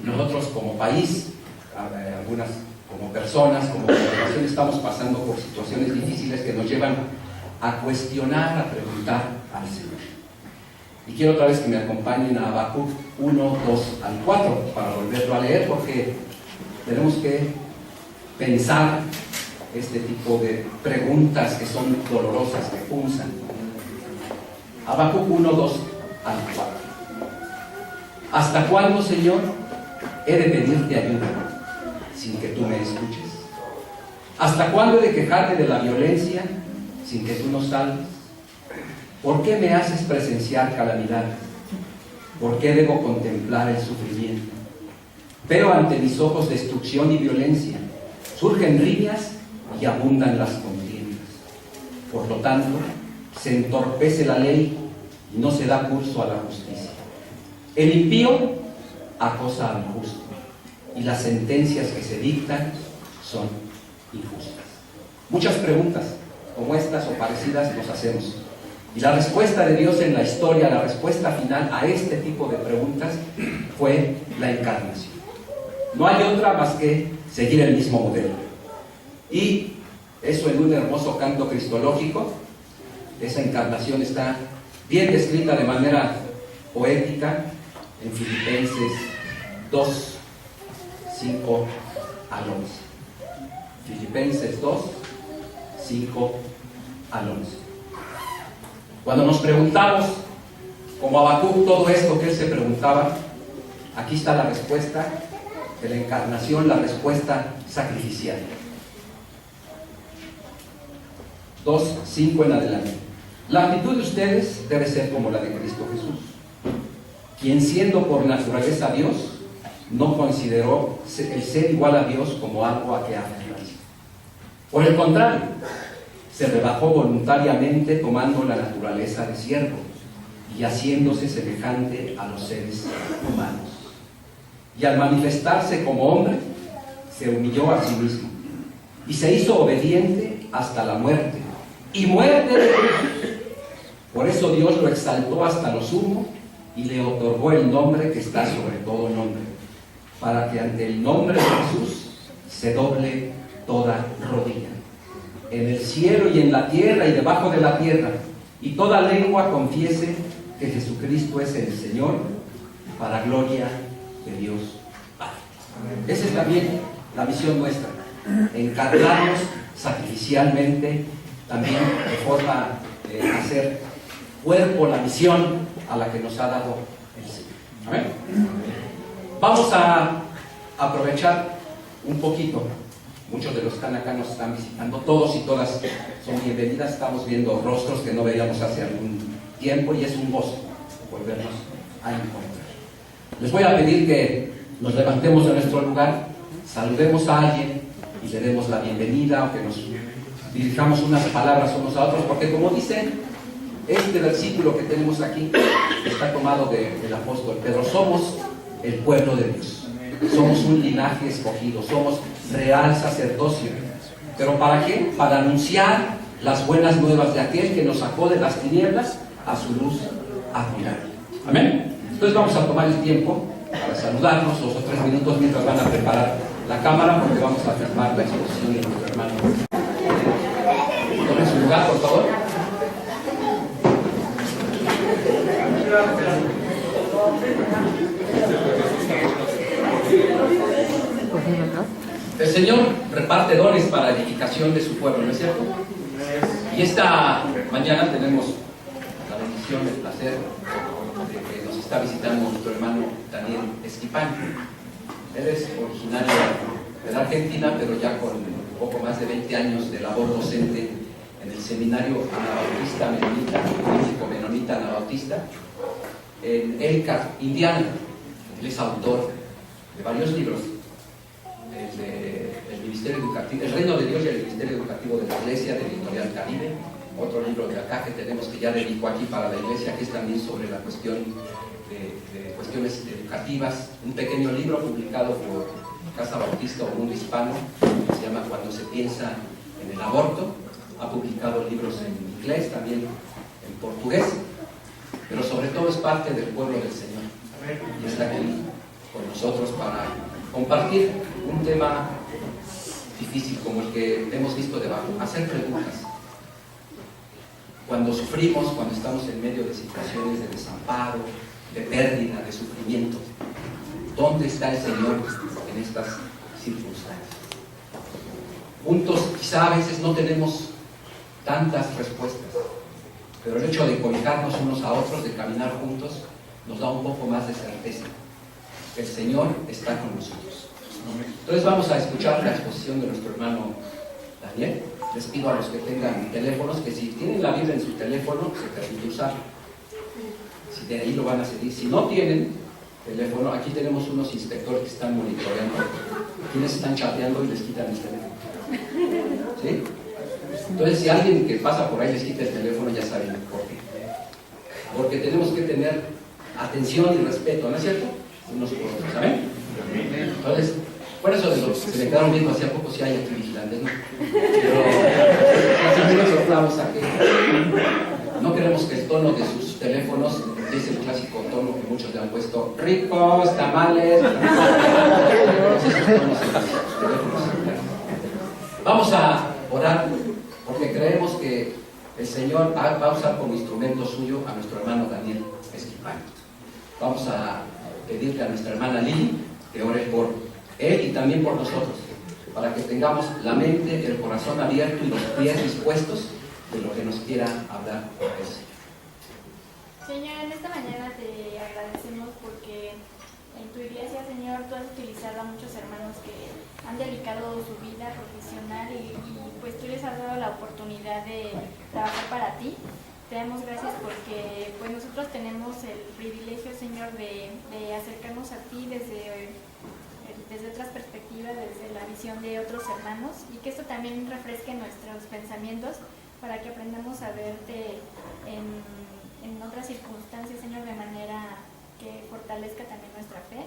Nosotros como país, algunas como personas, como congregación, estamos pasando por situaciones difíciles que nos llevan a cuestionar, a preguntar al Señor. Y quiero otra vez que me acompañen a Habacuc 1, 2 al 4 para volverlo a leer, porque tenemos que pensar este tipo de preguntas que son dolorosas, que punzan. Habacuc 1, 2 al 4. ¿Hasta cuándo, Señor, he de pedirte ayuda sin que tú me escuches? ¿Hasta cuándo he de quejarme de la violencia sin que tú nos salves? ¿Por qué me haces presenciar calamidades? ¿Por qué debo contemplar el sufrimiento? Veo ante mis ojos destrucción y violencia, surgen riñas y abundan las contiendas. Por lo tanto, se entorpece la ley y no se da curso a la justicia. El impío acosa al justo, y las sentencias que se dictan son injustas. Muchas preguntas como estas o parecidas nos hacemos. Y la respuesta de Dios en la historia, la respuesta final a este tipo de preguntas fue la encarnación. No hay otra más que seguir el mismo modelo. Y eso en un hermoso canto cristológico, esa encarnación está bien descrita de manera poética en Filipenses 2, 5 al 11. Filipenses 2, 5 al 11. Cuando nos preguntamos, como Habacuc, todo esto que él se preguntaba, aquí está la respuesta de la encarnación, la respuesta sacrificial. 2, 5 en adelante. La actitud de ustedes debe ser como la de Cristo Jesús, quien siendo por naturaleza Dios, no consideró el ser igual a Dios como algo a que aferrarse. Por el contrario, se rebajó voluntariamente tomando la naturaleza de siervo y haciéndose semejante a los seres humanos. Y al manifestarse como hombre, se humilló a sí mismo y se hizo obediente hasta la muerte, y muerte de cruz. Por eso Dios lo exaltó hasta lo sumo y le otorgó el nombre que está sobre todo nombre, para que ante el nombre de Jesús se doble toda rodilla, en el cielo y en la tierra y debajo de la tierra, y toda lengua confiese que Jesucristo es el Señor, para gloria de Dios Padre. Esa es también la misión nuestra, encargarnos sacrificialmente, también de forma de hacer cuerpo la misión a la que nos ha dado el Señor. Amén. Vamos a aprovechar un poquito. Muchos de los que están acá nos están visitando, todos y todas son bienvenidas. Estamos viendo rostros que no veíamos hace algún tiempo y es un gozo volvernos a encontrar. Les voy a pedir que nos levantemos de nuestro lugar, saludemos a alguien y le demos la bienvenida, o que nos dirijamos unas palabras unos a otros, porque como dice este versículo que tenemos aquí, está tomado del apóstol Pedro: somos el pueblo de Dios, somos un linaje escogido, somos real sacerdocio. ¿Pero para qué? Para anunciar las buenas nuevas de aquel que nos sacó de las tinieblas a su luz admirable. Amén. Entonces vamos a tomar el tiempo para saludarnos, 2 o 3 minutos, mientras van a preparar la cámara, porque vamos a filmar la exposición de nuestro hermano. Tomen su lugar, por favor. El Señor reparte dones para la edificación de su pueblo, ¿no es cierto? Y esta mañana tenemos la bendición, el placer de que nos está visitando nuestro hermano Daniel Esquipán. Él es originario de la Argentina, pero ya con un poco más de 20 años de labor docente en el seminario anabautista menonita, México menonita anabautista, en Elkhart, Indiana. Él es autor de varios libros: el Ministerio Educativo, El Reino de Dios y el Ministerio Educativo de la Iglesia, de Editorial Caribe. Otro libro de acá que tenemos, que ya dedicó aquí para la Iglesia, que es también sobre la cuestión de cuestiones educativas. Un pequeño libro publicado por Casa Bautista o Mundo Hispano, que se llama Cuando se piensa en el aborto. Ha publicado libros en inglés, también en portugués, pero sobre todo es parte del pueblo del Señor. Y está aquí con nosotros para compartir un tema difícil como el que hemos visto debajo, hacer preguntas. Cuando sufrimos, cuando estamos en medio de situaciones de desamparo, de pérdida, de sufrimiento, ¿dónde está el Señor en estas circunstancias? Juntos, quizá a veces no tenemos tantas respuestas, pero el hecho de cobijarnos unos a otros, de caminar juntos, nos da un poco más de certeza que el Señor está con nosotros. Entonces vamos a escuchar la exposición de nuestro hermano Daniel. Les pido a los que tengan teléfonos que si tienen la Biblia en su teléfono, se permite usarlo. Si de ahí lo van a seguir. Si no tienen teléfono, aquí tenemos unos inspectores que están monitoreando quienes están chateando y les quitan el teléfono. ¿Sí? Entonces, si alguien que pasa por ahí les quita el teléfono, ya saben por qué. Porque tenemos que tener atención y respeto, ¿no es cierto? Unos por otros, ¿saben? Entonces, por eso se me quedaron viendo hace poco si hay aquí vigilantes, ¿no? Pero así nos soplamos a que no queremos que el tono de sus teléfonos es el clásico tono que muchos le han puesto: ricos, tamales. Vamos a orar porque creemos que el Señor va a usar como instrumento suyo a nuestro hermano Daniel Esquipal. Vamos a pedirle a nuestra hermana Lili que ore por él y también por nosotros, para que tengamos la mente, el corazón abierto y los pies dispuestos de lo que nos quiera hablar por eso. Señor, en esta mañana te agradecemos porque en tu iglesia, Señor, tú has utilizado a muchos hermanos que han dedicado su vida profesional y pues tú les has dado la oportunidad de trabajar para ti. Te damos gracias porque pues nosotros tenemos el privilegio, Señor, de acercarnos a ti desde otras perspectivas, desde la visión de otros hermanos, y que esto también refresque nuestros pensamientos para que aprendamos a verte en otras circunstancias, Señor, de manera que fortalezca también nuestra fe.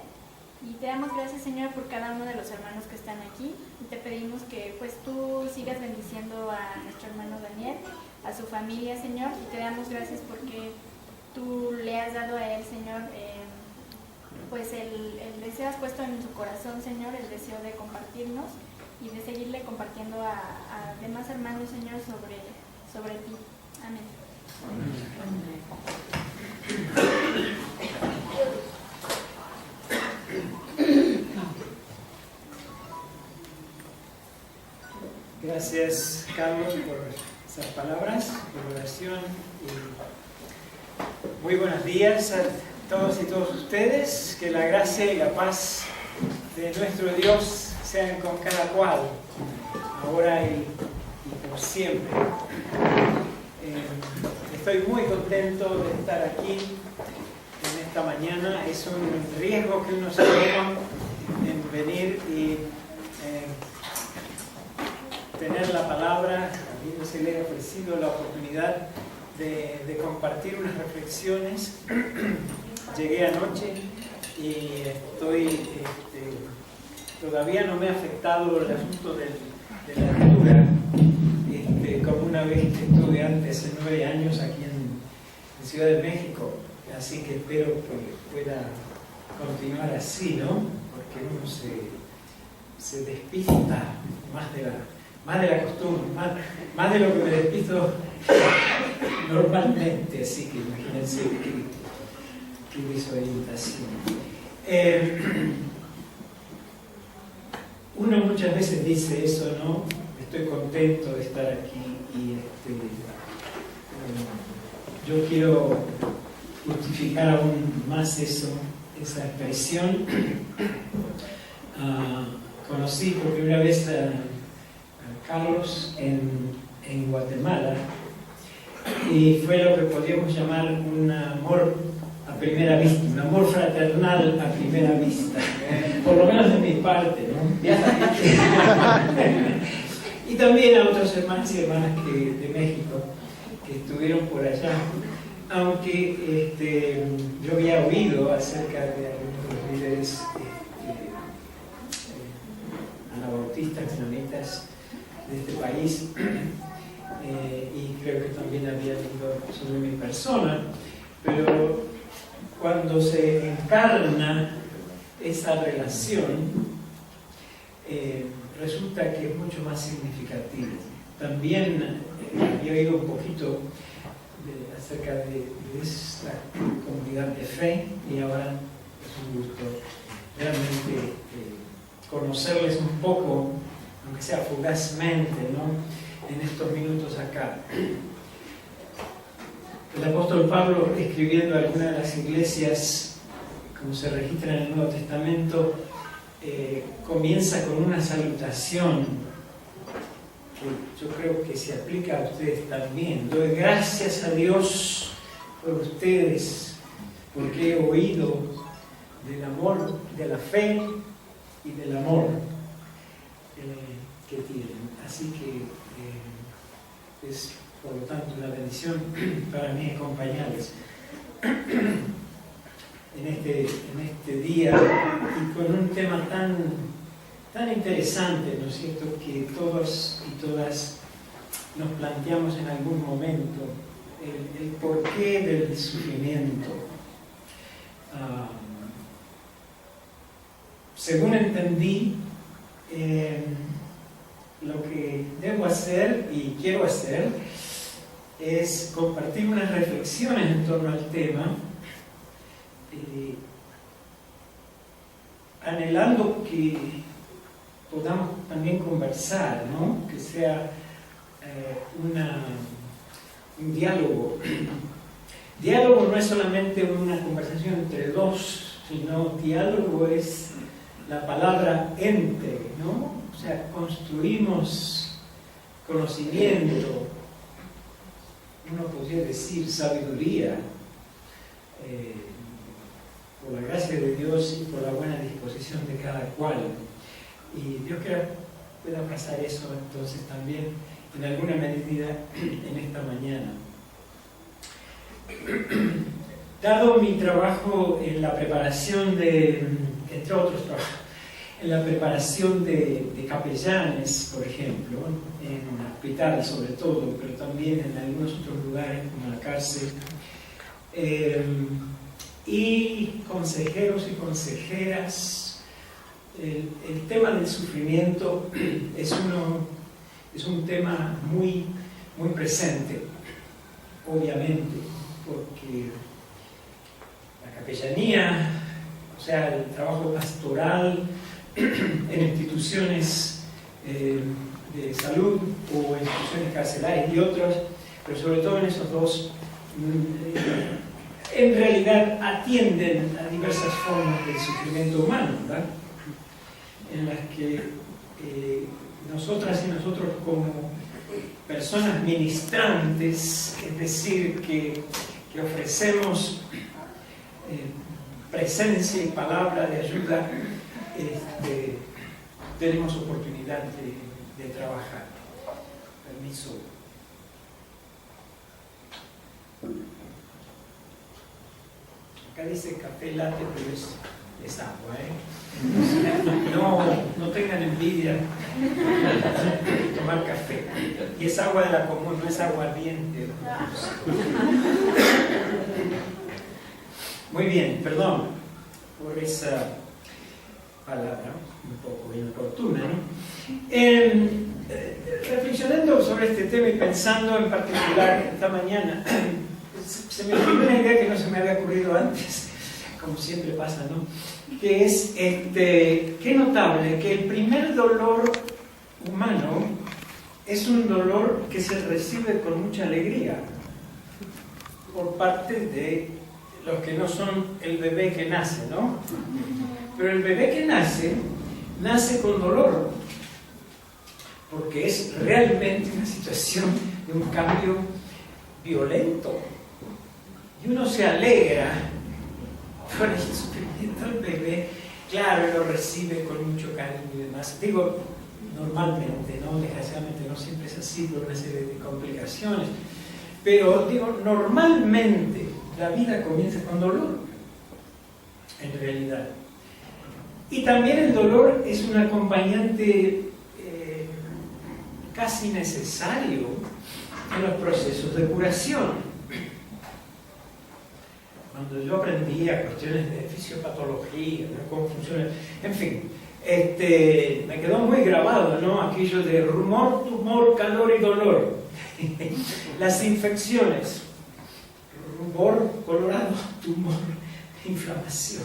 Y te damos gracias, Señor, por cada uno de los hermanos que están aquí, y te pedimos que pues tú sigas bendiciendo a nuestro hermano Daniel, a su familia, Señor, y te damos gracias porque tú le has dado a él, Señor, pues el deseo has puesto en su corazón, Señor, el deseo de compartirnos y de seguirle compartiendo a demás hermanos, Señor, sobre ti. Amén. Gracias, Carlos, por esas palabras, por la oración. Y muy buenos días a todos y todas ustedes. Que la gracia y la paz de nuestro Dios sean con cada cual, ahora y por siempre. Estoy muy contento de estar aquí en esta mañana. Es un riesgo que uno se toma en venir y tener la palabra. A mí se le ha ofrecido la oportunidad de compartir unas reflexiones. Llegué anoche y todavía no me ha afectado el asunto de la altura, como una vez que estuve antes, hace 9 años, aquí en Ciudad de México. Así que espero que pueda continuar así, ¿no? Porque uno se despista más de la costumbre, más de lo que me despisto normalmente. Así que imagínense qué desorientación. Uno muchas veces dice eso, ¿no? Estoy contento de estar aquí y yo quiero justificar aún más esa expresión. Conocí por primera vez a Carlos en Guatemala y fue lo que podríamos llamar un amor a primera vista, un amor fraternal a primera vista, por lo menos de mi parte, ¿no? Y también a otros hermanos y hermanas de México que estuvieron por allá, aunque yo había oído acerca de algunos líderes anabautistas, menonitas de este país, y creo que también había leído sobre mi persona, pero cuando se encarna esa relación resulta que es mucho más significativo. También había oído un poquito acerca de esta comunidad de fe y ahora es un gusto realmente conocerles un poco, aunque sea fugazmente, ¿no?, en estos minutos acá. El apóstol Pablo, escribiendo a algunas de las iglesias, como se registra en el Nuevo Testamento, comienza con una salutación que yo creo que se aplica a ustedes también. Doy gracias a Dios por ustedes, porque he oído del amor, de la fe y del amor que tienen. Así que es por lo tanto una bendición para mí acompañarles en este día y con un tema tan interesante, ¿no es cierto?, que todos y todas nos planteamos en algún momento, el porqué del sufrimiento. Según entendí, lo que debo hacer y quiero hacer es compartir unas reflexiones en torno al tema, anhelando que podamos también conversar, ¿no?, que sea un diálogo. Diálogo no es solamente una conversación entre dos, sino diálogo es la palabra entre, ¿no? O sea, construimos conocimiento, uno podría decir sabiduría, por la gracia de Dios y por la buena disposición de cada cual. Y Dios quiera pueda pasar eso entonces también en alguna medida en esta mañana. Dado mi trabajo en la preparación entre otros trabajos, en la preparación de capellanes, por ejemplo, en un hospital sobre todo, pero también en algunos otros lugares como la cárcel, y consejeros y consejeras, el tema del sufrimiento es un tema muy, muy presente, obviamente, porque la capellanía, o sea, el trabajo pastoral en instituciones de salud o en instituciones carcelarias y otros, pero sobre todo en esos dos, en realidad atienden a diversas formas del sufrimiento humano, ¿verdad?, en las que nosotras y nosotros como personas ministrantes, es decir, que ofrecemos presencia y palabra de ayuda, tenemos oportunidad de trabajar. Permiso. Acá dice café latte, pero es agua, No tengan envidia de tomar café. Y es agua de la común, no es aguardiente. Muy bien, perdón por esa palabra un poco inoportuna, ¿no? Reflexionando sobre este tema y pensando en particular esta mañana, se me ocurrió una idea que no se me había ocurrido antes, como siempre pasa, ¿no? Que es, qué notable, que el primer dolor humano es un dolor que se recibe con mucha alegría por parte de los que no son el bebé que nace, ¿no? Pero el bebé que nace con dolor, porque es realmente una situación de un cambio violento. Y uno se alegra por el sufrimiento del bebé, claro, lo recibe con mucho cariño y demás. Digo, normalmente, ¿no? Desgraciadamente no siempre es así por una serie de complicaciones. Pero digo, normalmente la vida comienza con dolor, en realidad. Y también el dolor es un acompañante casi necesario en los procesos de curación. cuando yo aprendía cuestiones de fisiopatología, ¿no? Cómo funciona, en fin, me quedó muy grabado, ¿no? Aquello de rumor, tumor, calor y dolor. Las infecciones, rubor, colorado, tumor, inflamación,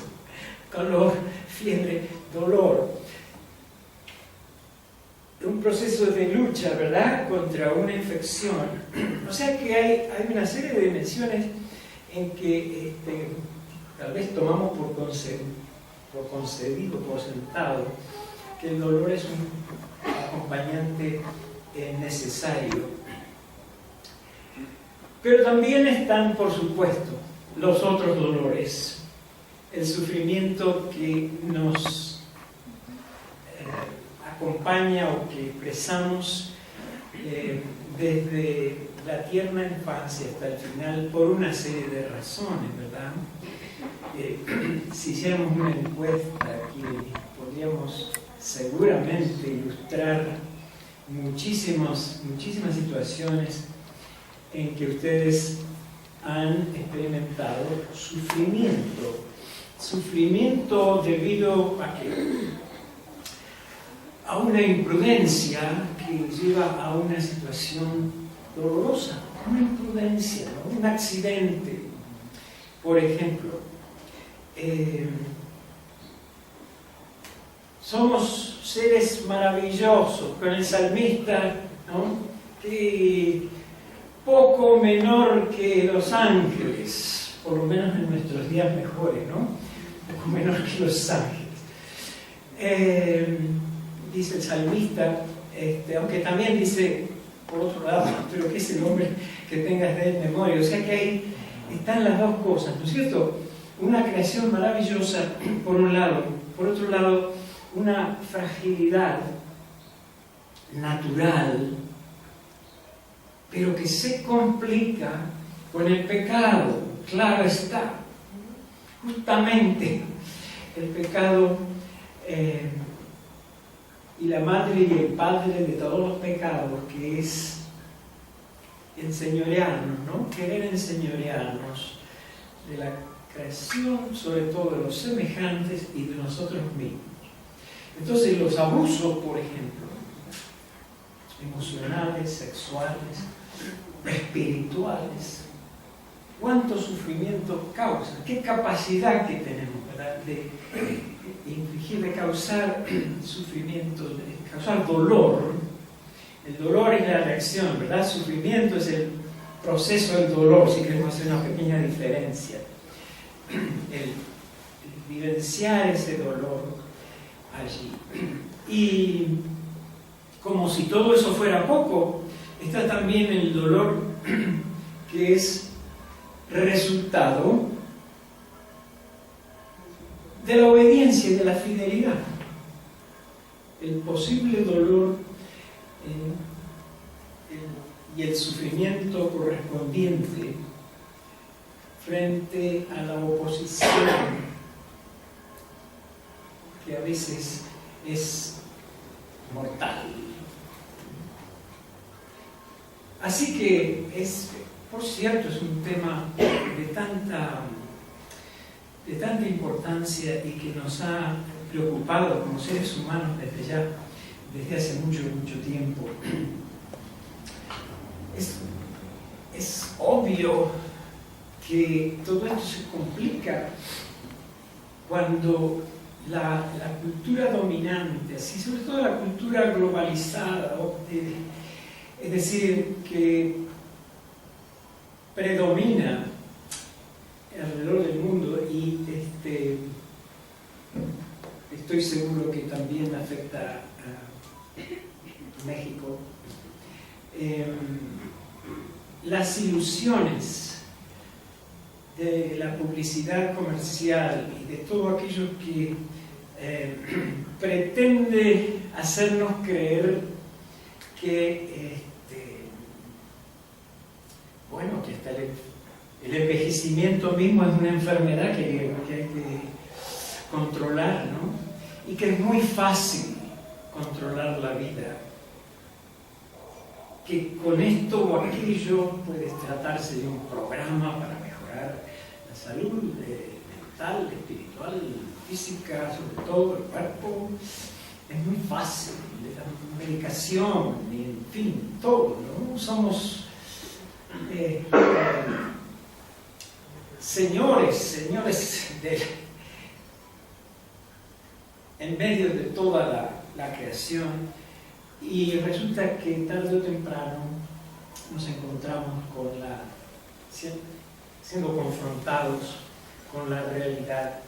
calor, fiebre, dolor. Un proceso de lucha, ¿verdad?, contra una infección. O sea que hay una serie de dimensiones en que tal vez tomamos por concedido, por sentado, que el dolor es un acompañante necesario. Pero también están, por supuesto, los otros dolores, el sufrimiento que nos acompaña o que expresamos desde la tierna infancia hasta el final por una serie de razones, ¿verdad? Si hiciéramos una encuesta aquí, podríamos seguramente ilustrar muchísimas situaciones en que ustedes han experimentado sufrimiento debido a que a una imprudencia que lleva a una situación dolorosa, una imprudencia, ¿no? Un accidente. Por ejemplo, somos seres maravillosos, con el salmista, ¿no?, que poco menor que los ángeles, por lo menos en nuestros días mejores, ¿no? Poco menor que los ángeles. Dice el salmista, aunque también dice, por otro lado, pero que es el hombre que tengas de él memoria. O sea que ahí están las dos cosas, ¿no es cierto? Una creación maravillosa, por un lado. Por otro lado, una fragilidad natural, pero que se complica con el pecado. Claro está. Justamente el pecado y la madre y el padre de todos los pecados, que es enseñorearnos, ¿no? Querer enseñorearnos de la creación, sobre todo de los semejantes y de nosotros mismos. Entonces los abusos, por ejemplo, emocionales, sexuales, espirituales, ¿cuánto sufrimiento causa? ¿Qué capacidad que tenemos, ¿verdad?, de infligir, de causar sufrimiento, de causar dolor? El dolor es la reacción, ¿verdad? Sufrimiento es el proceso del dolor, si queremos hacer una pequeña diferencia. El vivenciar ese dolor allí. Y como si todo eso fuera poco, está también el dolor que es resultado de la obediencia y de la fidelidad. El posible dolor y el sufrimiento correspondiente frente a la oposición, que a veces es mortal. Así que por cierto, es un tema de tanta importancia y que nos ha preocupado como seres humanos desde hace mucho tiempo. Es obvio que todo esto se complica cuando la cultura dominante, así sobre todo la cultura globalizada, es decir, que predomina alrededor del mundo, y estoy seguro que también afecta a México, las ilusiones de la publicidad comercial y de todo aquello que pretende hacernos creer que que hasta el envejecimiento mismo es una enfermedad que hay que controlar, ¿no? Y que es muy fácil controlar la vida, que con esto o aquello puede tratarse de un programa para mejorar la salud mental, espiritual, física, sobre todo el cuerpo, es muy fácil. La medicación, en fin, todo, ¿no? Somos señores en medio de toda la creación, y resulta que tarde o temprano nos encontramos siendo confrontados con la realidad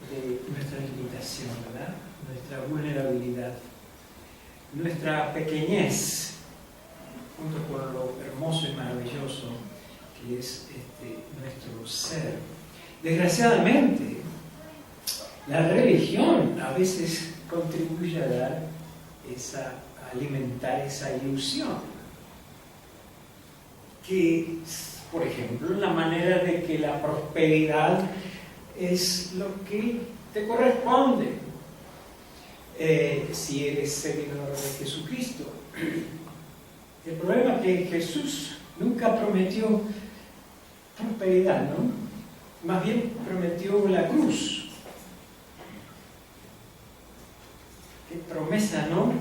de nuestra limitación, ¿verdad? Nuestra vulnerabilidad, nuestra pequeñez, junto con lo hermoso y maravilloso que es nuestro ser. Desgraciadamente, la religión a veces contribuye a alimentar esa ilusión, que, por ejemplo, la manera de que la prosperidad es lo que te corresponde si eres seguidor de Jesucristo. El problema es que Jesús nunca prometió prosperidad, ¿no? Más bien prometió la cruz. Qué promesa, ¿no?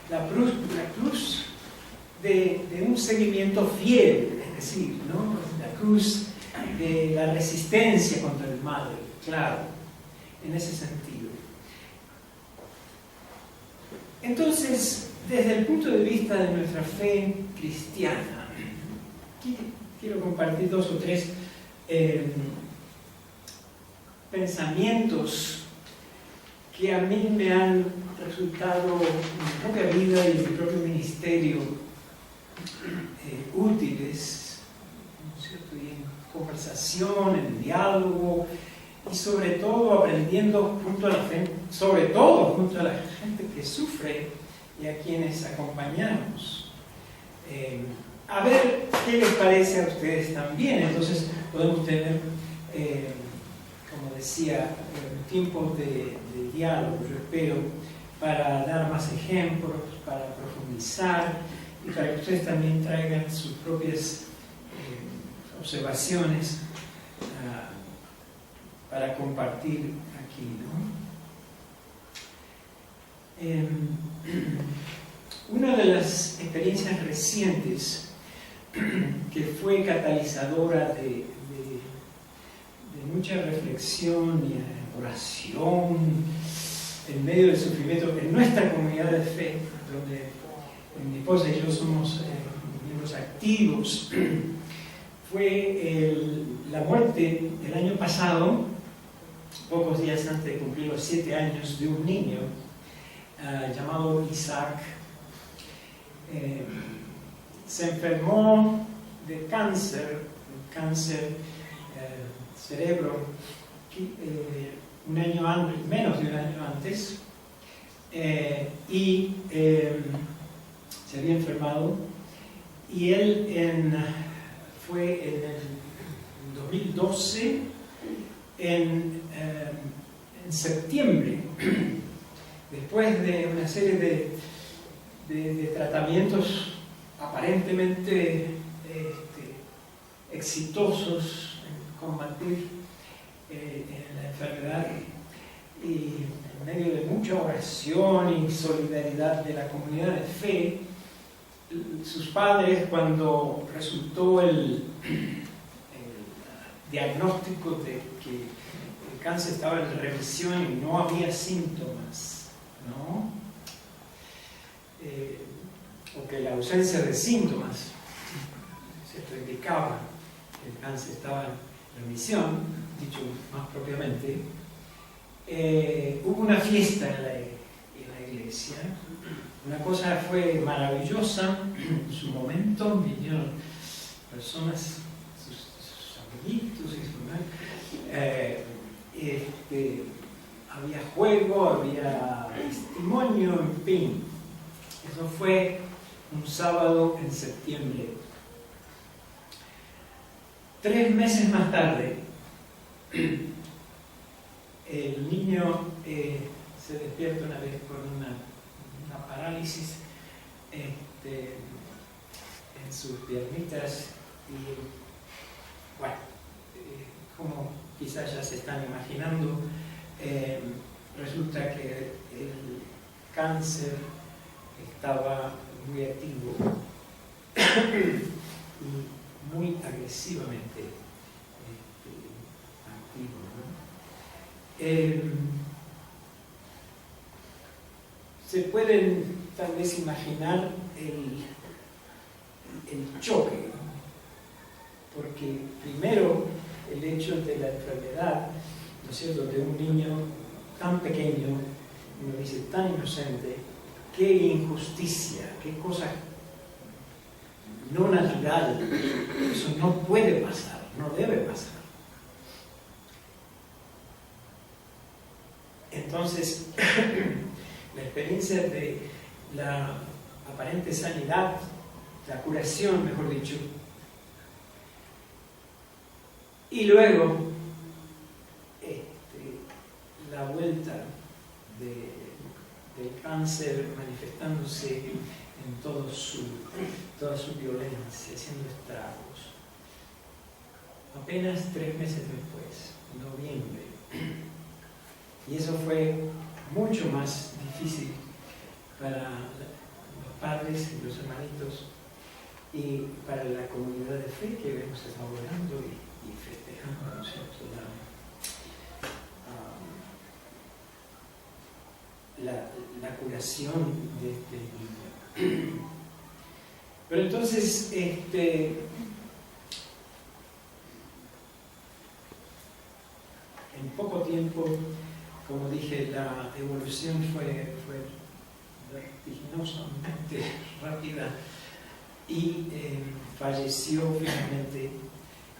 La cruz de un seguimiento fiel, es decir, ¿no? La cruz de la resistencia contra el mal, claro, en ese sentido. Entonces, desde el punto de vista de nuestra fe cristiana, quiero compartir 2 o 3 pensamientos que a mí me han resultado en mi propia vida y en mi propio ministerio útiles, ¿no es cierto? Y en conversación, en diálogo, y sobre todo aprendiendo junto a la gente, sobre todo junto a la gente que sufre y a quienes acompañamos. A ver qué les parece a ustedes también. Entonces podemos tener, como decía, tiempos de diálogo, yo espero, para dar más ejemplos, para profundizar y para que ustedes también traigan sus propias observaciones para compartir aquí, ¿no? Una de las experiencias recientes que fue catalizadora de mucha reflexión y oración en medio del sufrimiento en nuestra comunidad de fe, donde mi esposa y yo somos miembros activos, fue la muerte el año pasado, pocos días antes de cumplir los 7 años, de un niño llamado Isaac. Se enfermó de cáncer cerebro, un año antes, menos de un año antes, y se había enfermado, y él fue en el 2012, en septiembre, después de una serie de tratamientos aparentemente exitosos en combatir la enfermedad, y en medio de mucha oración y solidaridad de la comunidad de fe, sus padres, cuando resultó el diagnóstico de que el cáncer estaba en remisión y no había síntomas, ¿no? O que la ausencia de síntomas se indicaba que el cáncer estaba en remisión, dicho más propiamente, hubo una fiesta en la iglesia. Una cosa fue maravillosa en su momento, vinieron personas, sus amiguitos y había juego, había testimonio, en fin. Eso fue un sábado en septiembre. 3 meses más tarde, el niño se despierta una vez con una parálisis en sus piernitas, y bueno, como quizás ya se están imaginando, resulta que el cáncer estaba muy activo y muy agresivamente activo, ¿no? Se pueden tal vez imaginar el choque, ¿no? Porque primero el hecho de la enfermedad, ¿no es cierto?, de un niño tan pequeño, uno dice tan inocente, qué injusticia, qué cosa no natural, eso no puede pasar, no debe pasar. Entonces, la experiencia de la aparente sanidad, la curación, mejor dicho, y luego la vuelta del cáncer manifestándose en toda su violencia, haciendo estragos. Apenas 3 meses después, en noviembre. Y eso fue mucho más difícil para los padres y los hermanitos y para la comunidad de fe que hemos estado orando y festejando, ¿no es cierto?, la curación de este niño. Pero entonces, en poco tiempo, como dije, la evolución fue vertiginosamente rápida y falleció finalmente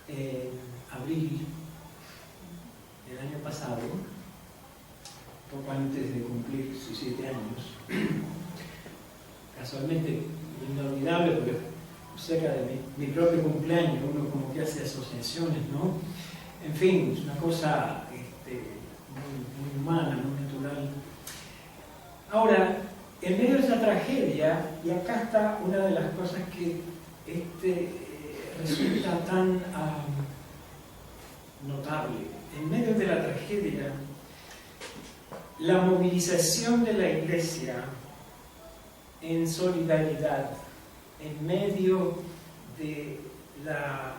en abril del año pasado, poco antes de cumplir sus 7 años. Casualmente, inolvidable, porque cerca de mi propio cumpleaños uno como que hace asociaciones, ¿no? En fin, es una cosa muy humana, muy natural. Ahora, en medio de esa tragedia, y acá está una de las cosas que resulta tan notable, en medio de la tragedia, la movilización de la Iglesia en solidaridad, en medio de la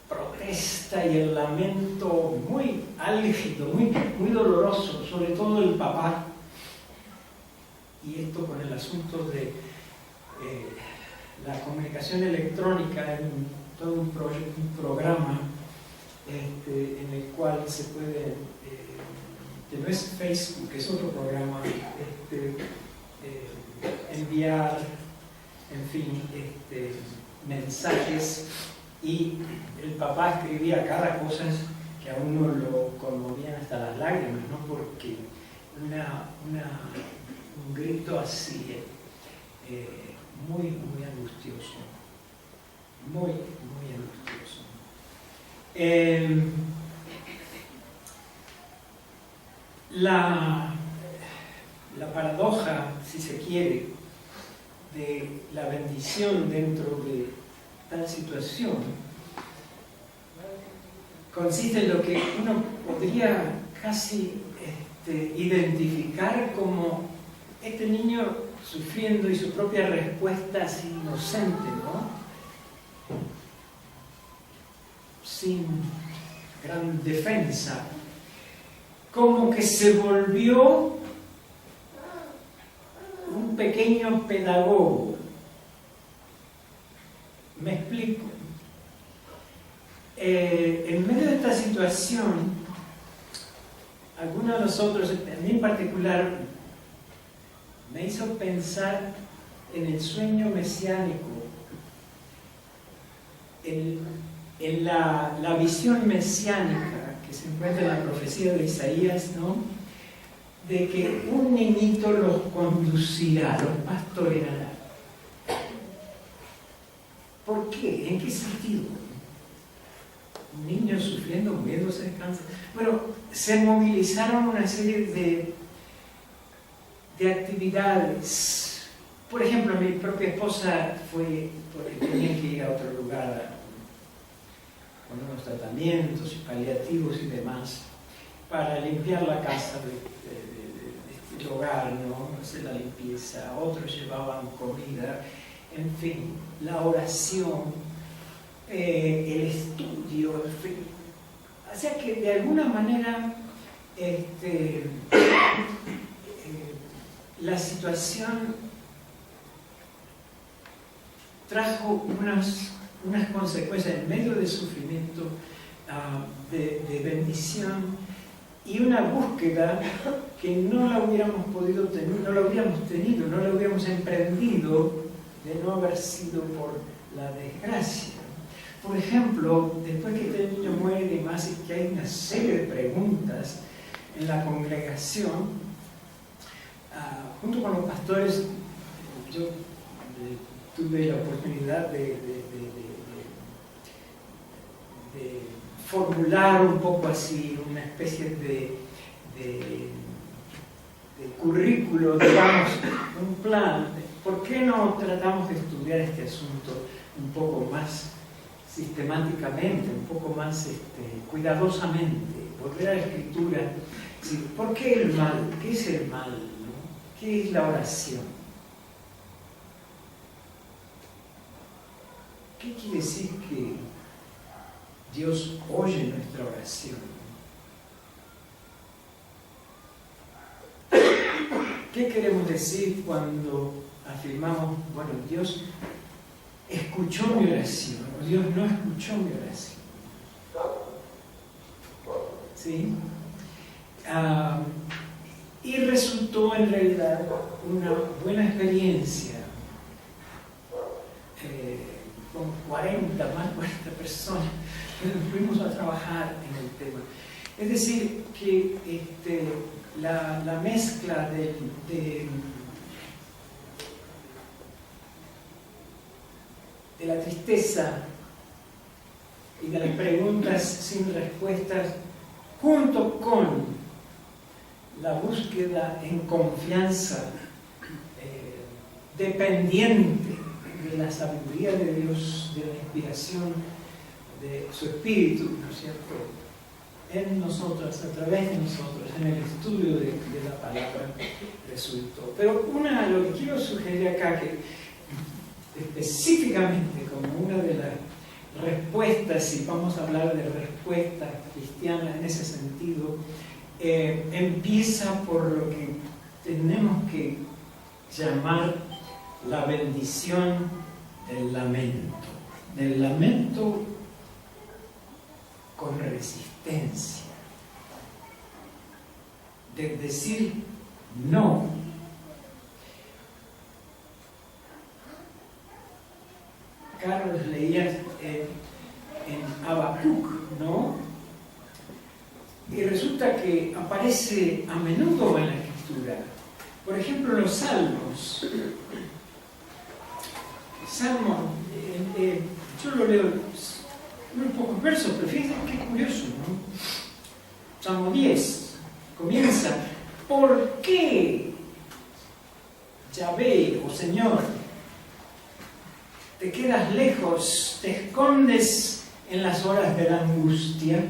protesta y el lamento muy álgido, muy doloroso, sobre todo el papá, y esto con el asunto de la comunicación electrónica, en todo un programa en el cual se puede, que no es Facebook, es otro programa, enviar, en fin, mensajes, y el papá escribía cada cosa que a uno lo conmovían hasta las lágrimas, ¿no? Porque un grito así, muy angustioso, muy angustioso. La paradoja, si se quiere, de la bendición dentro de tal situación consiste en lo que uno podría casi identificar como este niño sufriendo y su propia respuesta así inocente, ¿no? Sin gran defensa, como que se volvió un pequeño pedagogo. Me explico. En medio de esta situación, algunos de nosotros, a mí en particular, me hizo pensar en el sueño mesiánico, en la visión mesiánica que se encuentra en la profecía de Isaías, ¿no? De que un niñito los conducirá, los pastoreará. ¿Por qué? ¿En qué sentido? Un niño sufriendo, muriéndose de cáncer. Bueno, se movilizaron una serie de actividades. Por ejemplo, mi propia esposa fue porque tenía que ir a otro lugar con unos tratamientos y paliativos y demás, para limpiar la casa del hogar, ¿no? Hacer la limpieza. Otros llevaban comida, en fin, la oración, el estudio, en fin. O sea que de alguna manera la situación trajo unas consecuencias en medio del sufrimiento, de bendición y una búsqueda que no la hubiéramos podido tener, no la hubiéramos tenido, no la hubiéramos emprendido de no haber sido por la desgracia. Por ejemplo, después que este niño muere y demás, y que hay una serie de preguntas en la congregación, junto con los pastores, yo tuve la oportunidad de formular un poco así una especie de currículo, digamos, un plan. ¿Por qué no tratamos de estudiar este asunto un poco más sistemáticamente, un poco más cuidadosamente? Volver a la Escritura. ¿Sí? ¿Por qué el mal? ¿Qué es el mal? ¿No? ¿Qué es la oración? ¿Qué quiere decir que Dios oye nuestra oración? ¿Qué queremos decir cuando afirmamos, bueno, Dios escuchó mi oración, o Dios no escuchó mi oración? ¿Sí? Y resultó en realidad una buena experiencia con 40 personas. Fuimos a trabajar en el tema. Es decir, que la mezcla de la tristeza y de las preguntas sin respuestas, junto con la búsqueda en confianza, dependiente de la sabiduría de Dios, de la inspiración de su Espíritu, ¿no es cierto?, en nosotros, a través de nosotros, en el estudio de la palabra, resultó. Pero lo que quiero sugerir acá, que específicamente como una de las respuestas, si vamos a hablar de respuestas cristianas en ese sentido, empieza por lo que tenemos que llamar la bendición del lamento con resistencia, de decir no. Carlos leía en Habacuc, ¿no? Y resulta que aparece a menudo en la Escritura. Por ejemplo, los Salmos. Yo lo leo unos pocos versos, pero fíjense qué curioso, ¿no? Salmo 10 comienza: ¿por qué, Yahvé, o Señor, te quedas lejos, te escondes en las horas de la angustia?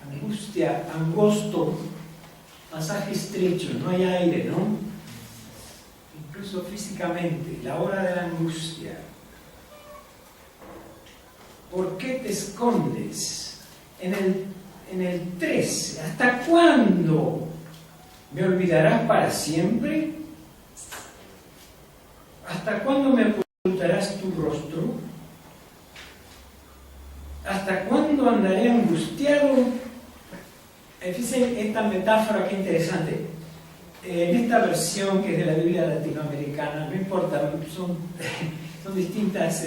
Angustia, angosto, pasaje estrecho, no hay aire, ¿no? Incluso físicamente, la hora de la angustia. ¿Por qué te escondes? En el 13, ¿hasta cuándo? ¿Me olvidarás para siempre? ¿Hasta cuándo me ocultarás tu rostro? ¿Hasta cuándo andaré angustiado? Fíjense esta metáfora, qué interesante. En esta versión que es de la Biblia latinoamericana, no importa, son distintas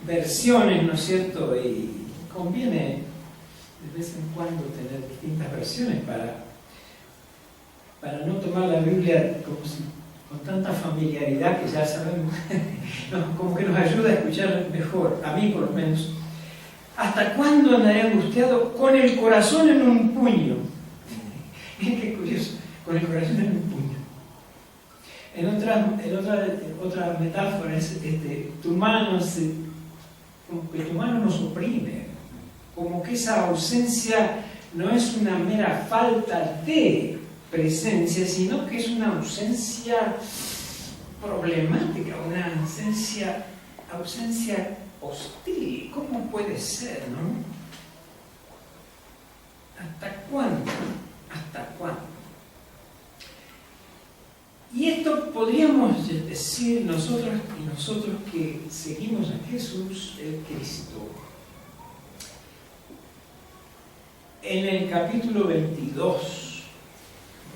versiones, ¿no es cierto? Y conviene de vez en cuando tener distintas versiones para no tomar la Biblia con tanta familiaridad que ya sabemos, como que nos ayuda a escuchar mejor, a mí por lo menos. ¿Hasta cuándo andaré angustiado con el corazón en un puño? Miren qué curioso, con el corazón en un puño. En otra metáfora es tu mano como que tu mano nos oprime, como que esa ausencia no es una mera falta de presencia, sino que es una ausencia problemática, una ausencia hostil. ¿Cómo puede ser, no? ¿Hasta cuándo? ¿Hasta cuándo? Y esto podríamos decir nosotros que seguimos a Jesús el Cristo. En el capítulo 22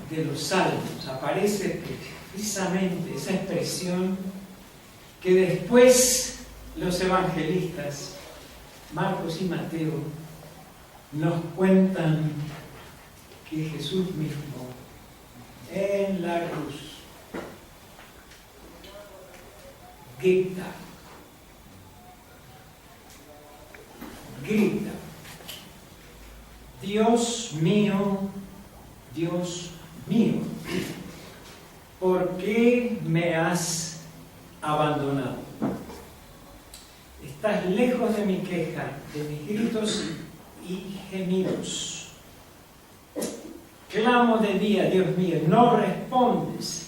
de los Salmos aparece precisamente esa expresión que después los evangelistas, Marcos y Mateo, nos cuentan que Jesús mismo en la cruz grita, Dios mío, ¿por qué me has abandonado? Estás lejos de mi queja, de mis gritos y gemidos. Clamo de día, Dios mío, no respondes.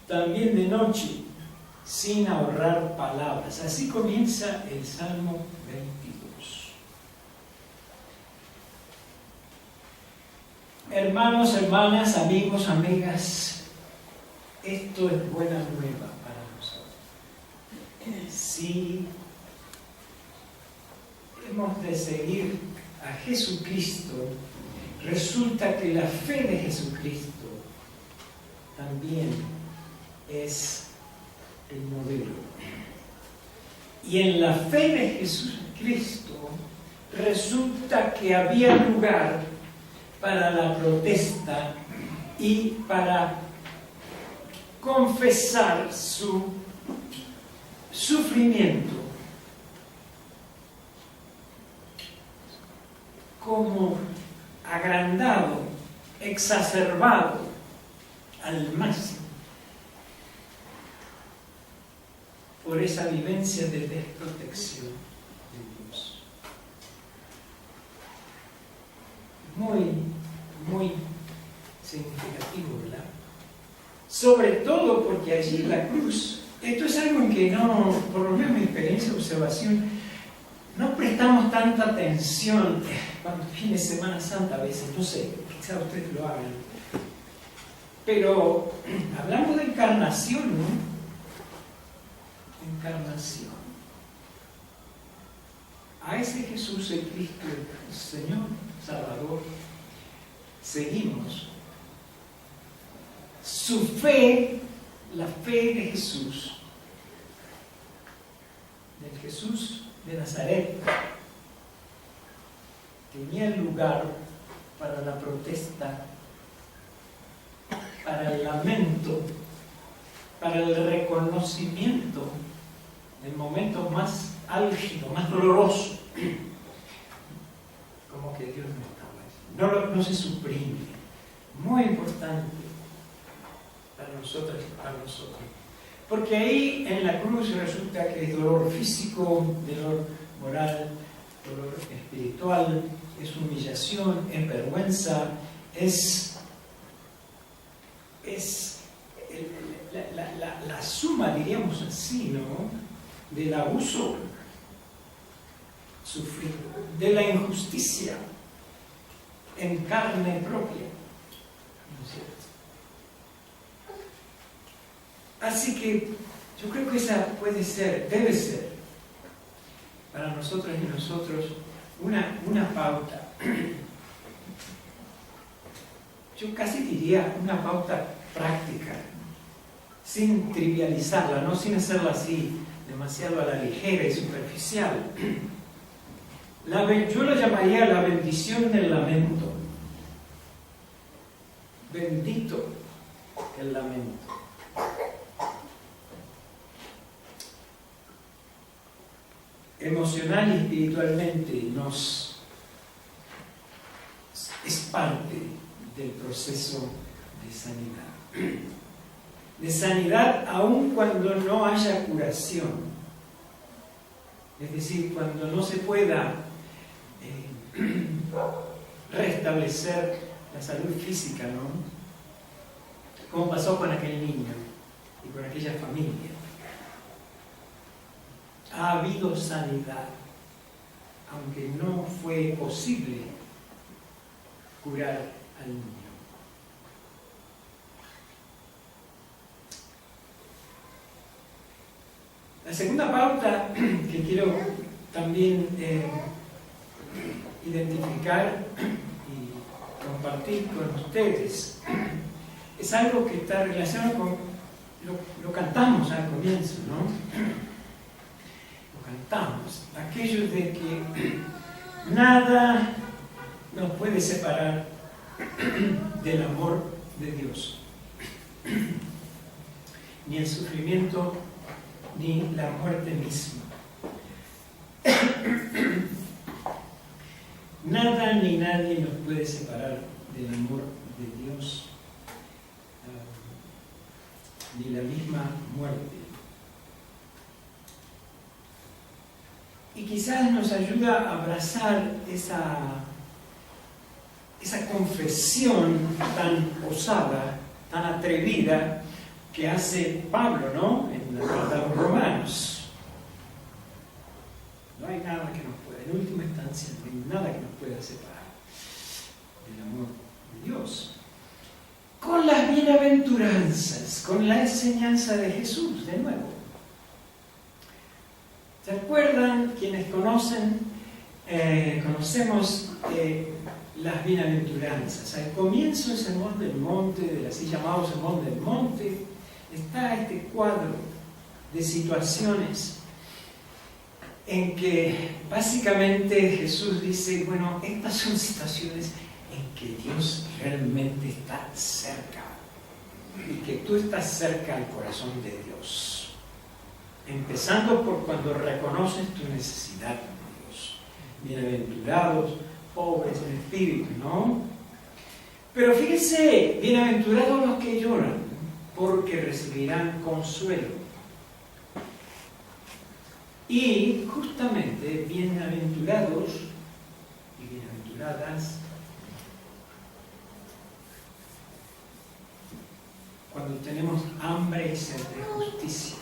También de noche, sin ahorrar palabras. Así comienza el Salmo 22. Hermanos, hermanas, amigos, amigas, esto es buena nueva para nosotros. Si hemos de seguir a Jesucristo, resulta que la fe de Jesucristo también es el modelo. Y en la fe de Jesucristo resulta que había lugar para la protesta y para confesar su sufrimiento como agrandado, exacerbado al máximo por esa vivencia de desprotección de Dios. Muy significativo, ¿verdad? Sobre todo porque allí la cruz, esto es algo en que no, por lo menos mi experiencia de observación, no prestamos tanta atención cuando viene Semana Santa a veces, no sé, quizá ustedes lo hagan. Pero hablamos de encarnación, ¿no? Encarnación. A ese Jesús, el Cristo, el Señor, Salvador, seguimos. Su fe, la fe de Jesús, del Jesús de Nazaret, tenía lugar para la protesta, para el lamento, para el reconocimiento del momento más álgido, más doloroso, como que Dios no estaba allí. No se suprime. Muy importante para nosotros y para nosotros. Porque ahí en la cruz resulta que es dolor físico, dolor moral, dolor espiritual, es humillación, es vergüenza, es la suma, diríamos así, ¿no?, del abuso sufrido, de la injusticia en carne propia, ¿no es cierto? Así que yo creo que esa puede ser, debe ser, para nosotros y nosotros, una pauta. Yo casi diría una pauta práctica, sin trivializarla, no sin hacerla así demasiado a la ligera y superficial. Yo lo llamaría la bendición del lamento. Bendito el lamento. Emocional y espiritualmente es parte del proceso de sanidad. de sanidad aun cuando no haya curación. Es decir, cuando no se pueda restablecer la salud física, ¿no? Como pasó con aquel niño y con aquella familia. Ha habido sanidad, aunque no fue posible curar al niño. La segunda pauta que quiero también identificar y compartir con ustedes es algo que está relacionado con, lo cantamos al comienzo, ¿no? Lo cantamos, aquello de que nada nos puede separar del amor de Dios, ni el sufrimiento ni la muerte misma. Nada ni nadie nos puede separar del amor de Dios, ni la misma muerte. Y quizás nos ayuda a abrazar esa confesión tan osada, tan atrevida que hace Pablo, ¿no? En la carta a los Romanos. No hay nada que nos pueda, en última instancia, no hay nada que nos pueda separar del amor de Dios. Con las bienaventuranzas, con la enseñanza de Jesús, de nuevo. ¿Se acuerdan? Quienes conocemos las bienaventuranzas. Al comienzo del Sermón del Monte, del así llamado Sermón del Monte, está este cuadro de situaciones en que básicamente Jesús dice, bueno, estas son situaciones en que Dios realmente está cerca y que tú estás cerca al corazón de Dios, empezando por cuando reconoces tu necesidad de Dios. Bienaventurados, pobres en espíritu, ¿no? Pero fíjense, bienaventurados los que lloran, porque recibirán consuelo. Y justamente bienaventurados y bienaventuradas cuando tenemos hambre y sed de justicia.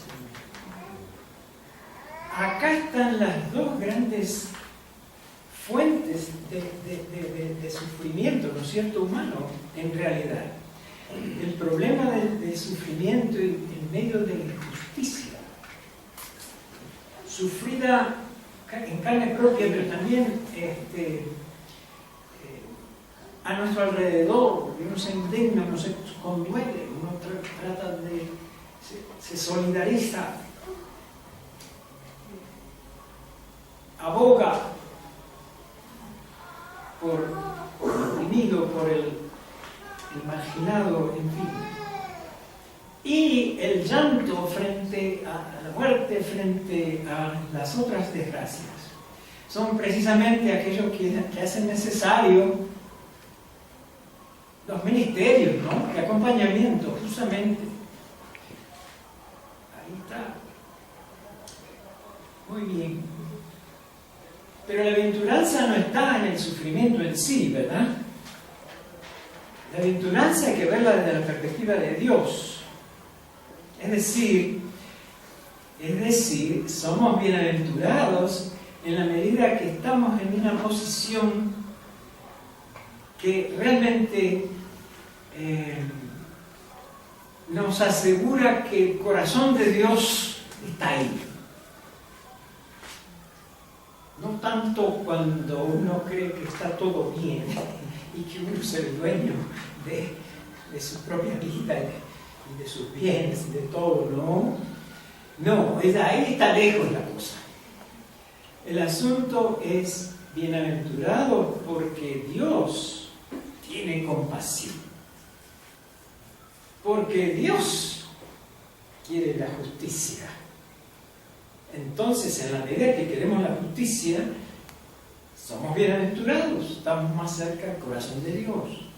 Acá están las dos grandes fuentes de sufrimiento, ¿no es cierto?, humano, en realidad. El problema del sufrimiento en medio de la injusticia, sufrida en carne propia, pero también a nuestro alrededor. Uno se indigna, uno se conduele, uno trata de, se solidariza, aboga por el oprimido, por el marginado, en fin. Y el llanto frente a la muerte, frente a las otras desgracias, son precisamente aquellos que hacen necesario los ministerios, ¿no?, de acompañamiento, justamente. Ahí está. Muy bien. Pero la bienaventuranza no está en el sufrimiento en sí, ¿verdad? La bienaventuranza hay que verla desde la perspectiva de Dios. Es decir, somos bienaventurados en la medida que estamos en una posición que realmente nos asegura que el corazón de Dios está ahí. No tanto cuando uno cree que está todo bien y que uno es el dueño de su propia vida y de sus bienes y de todo, ¿no? No, ahí está lejos la cosa. El asunto es bienaventurado porque Dios tiene compasión. Porque Dios quiere la justicia. Entonces, en la medida que queremos la justicia, somos bienaventurados, estamos más cerca del corazón de Dios.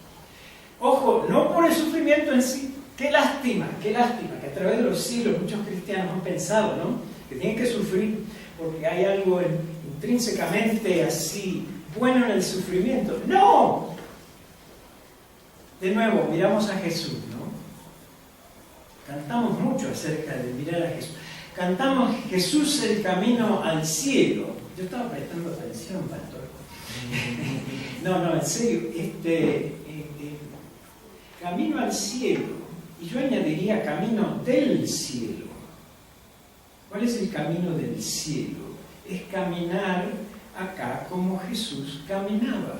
Ojo, no por el sufrimiento en sí, qué lástima que a través de los siglos muchos cristianos han pensado, ¿no?, que tienen que sufrir porque hay algo intrínsecamente así bueno en el sufrimiento. ¡No! De nuevo, miramos a Jesús, ¿no? Cantamos mucho acerca de mirar a Jesús. Cantamos Jesús el camino al cielo. Yo estaba prestando atención, pastor. No, en serio, camino al cielo, y yo añadiría camino del cielo. ¿Cuál es el camino del cielo? Es caminar acá como Jesús caminaba.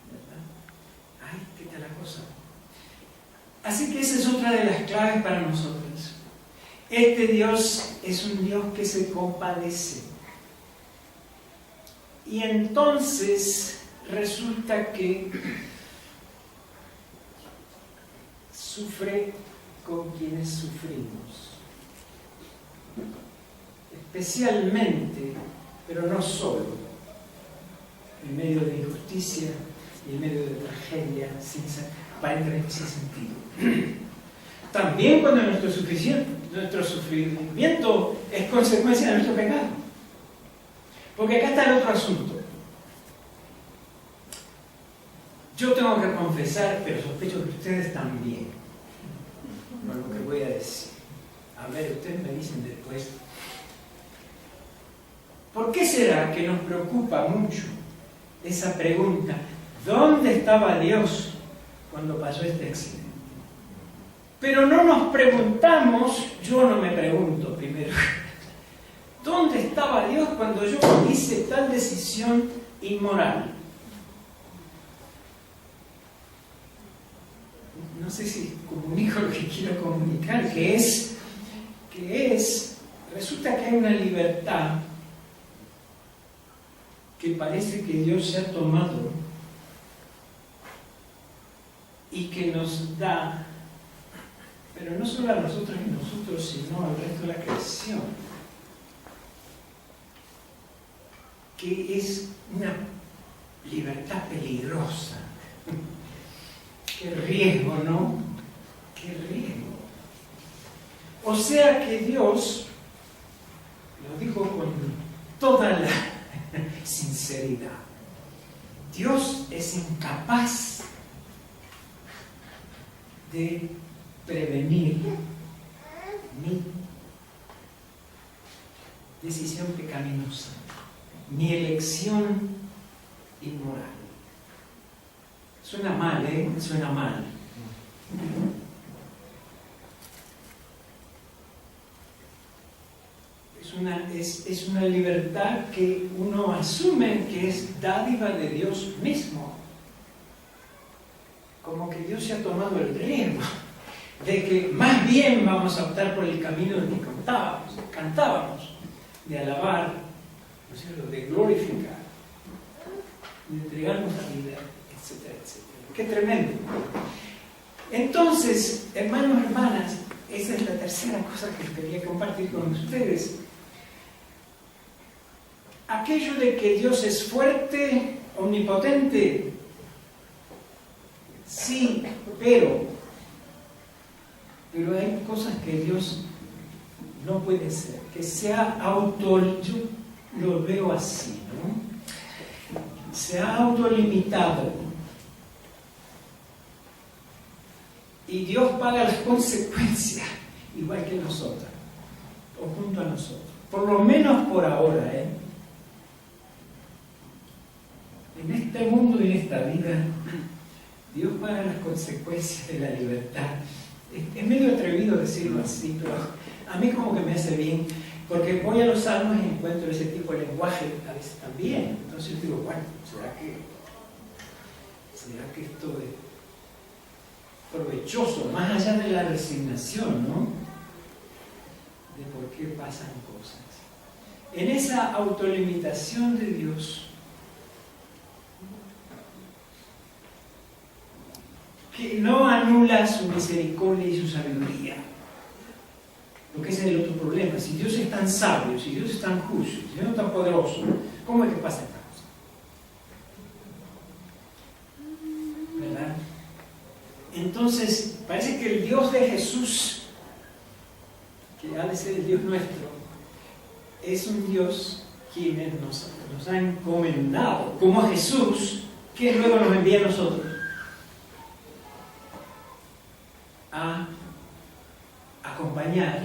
¿Verdad? Ay, ¿qué tal la cosa? Así que esa es otra de las claves para nosotros. Este Dios es un Dios que se compadece. Y entonces resulta que sufre con quienes sufrimos. Especialmente, pero no solo, en medio de injusticia y en medio de tragedia aparentemente sin sentido. También cuando nuestro sufrimiento es consecuencia de nuestro pecado. Porque acá está el otro asunto. Yo tengo que confesar, pero sospecho que ustedes también, por lo que voy a decir. A ver, ustedes me dicen después. ¿Por qué será que nos preocupa mucho esa pregunta? ¿Dónde estaba Dios cuando pasó este accidente? Pero no nos preguntamos, yo no me pregunto primero, ¿dónde estaba Dios cuando yo hice tal decisión inmoral? No sé si comunico lo que quiero comunicar, que es, resulta que hay una libertad que parece que Dios se ha tomado y que nos da, pero no solo a nosotros y nosotros, sino al resto de la creación, que es una libertad peligrosa. Qué riesgo, ¿no? Qué riesgo. O sea que Dios, lo digo con toda la sinceridad, Dios es incapaz de prevenir mi decisión pecaminosa, mi elección inmoral. Suena mal, ¿eh? Suena mal. Es una libertad que uno asume que es dádiva de Dios mismo. Como que Dios se ha tomado el riesgo de que más bien vamos a optar por el camino del que cantábamos, de alabar, ¿no es cierto?, de glorificar, de entregarnos a vida, etcétera, etcétera. ¡Qué tremendo! Entonces, hermanos, hermanas, esa es la tercera cosa que quería compartir con ustedes. Aquello de que Dios es fuerte, omnipotente, sí, pero hay cosas que Dios no puede ser, que sea yo lo veo así, ¿no? Se ha autolimitado y Dios paga las consecuencias igual que nosotros o junto a nosotros, por lo menos por ahora, en este mundo y en esta vida Dios paga las consecuencias de la libertad. Es medio atrevido decirlo así, pero a mí como que me hace bien, porque voy a los salmos y encuentro ese tipo de lenguaje a veces también. Entonces digo, bueno, ¿será que esto es provechoso, más allá de la resignación, ¿no?, de por qué pasan cosas? En esa autolimitación de Dios, que no anula su misericordia y su sabiduría, porque ese es el otro problema. Si Dios es tan sabio, si Dios es tan justo, si Dios es tan poderoso, ¿cómo es que pasa esta cosa? Entonces, parece que el Dios de Jesús, que ha de ser el Dios nuestro, es un Dios quien nos ha encomendado, como a Jesús, que luego nos envía a nosotros, a acompañar,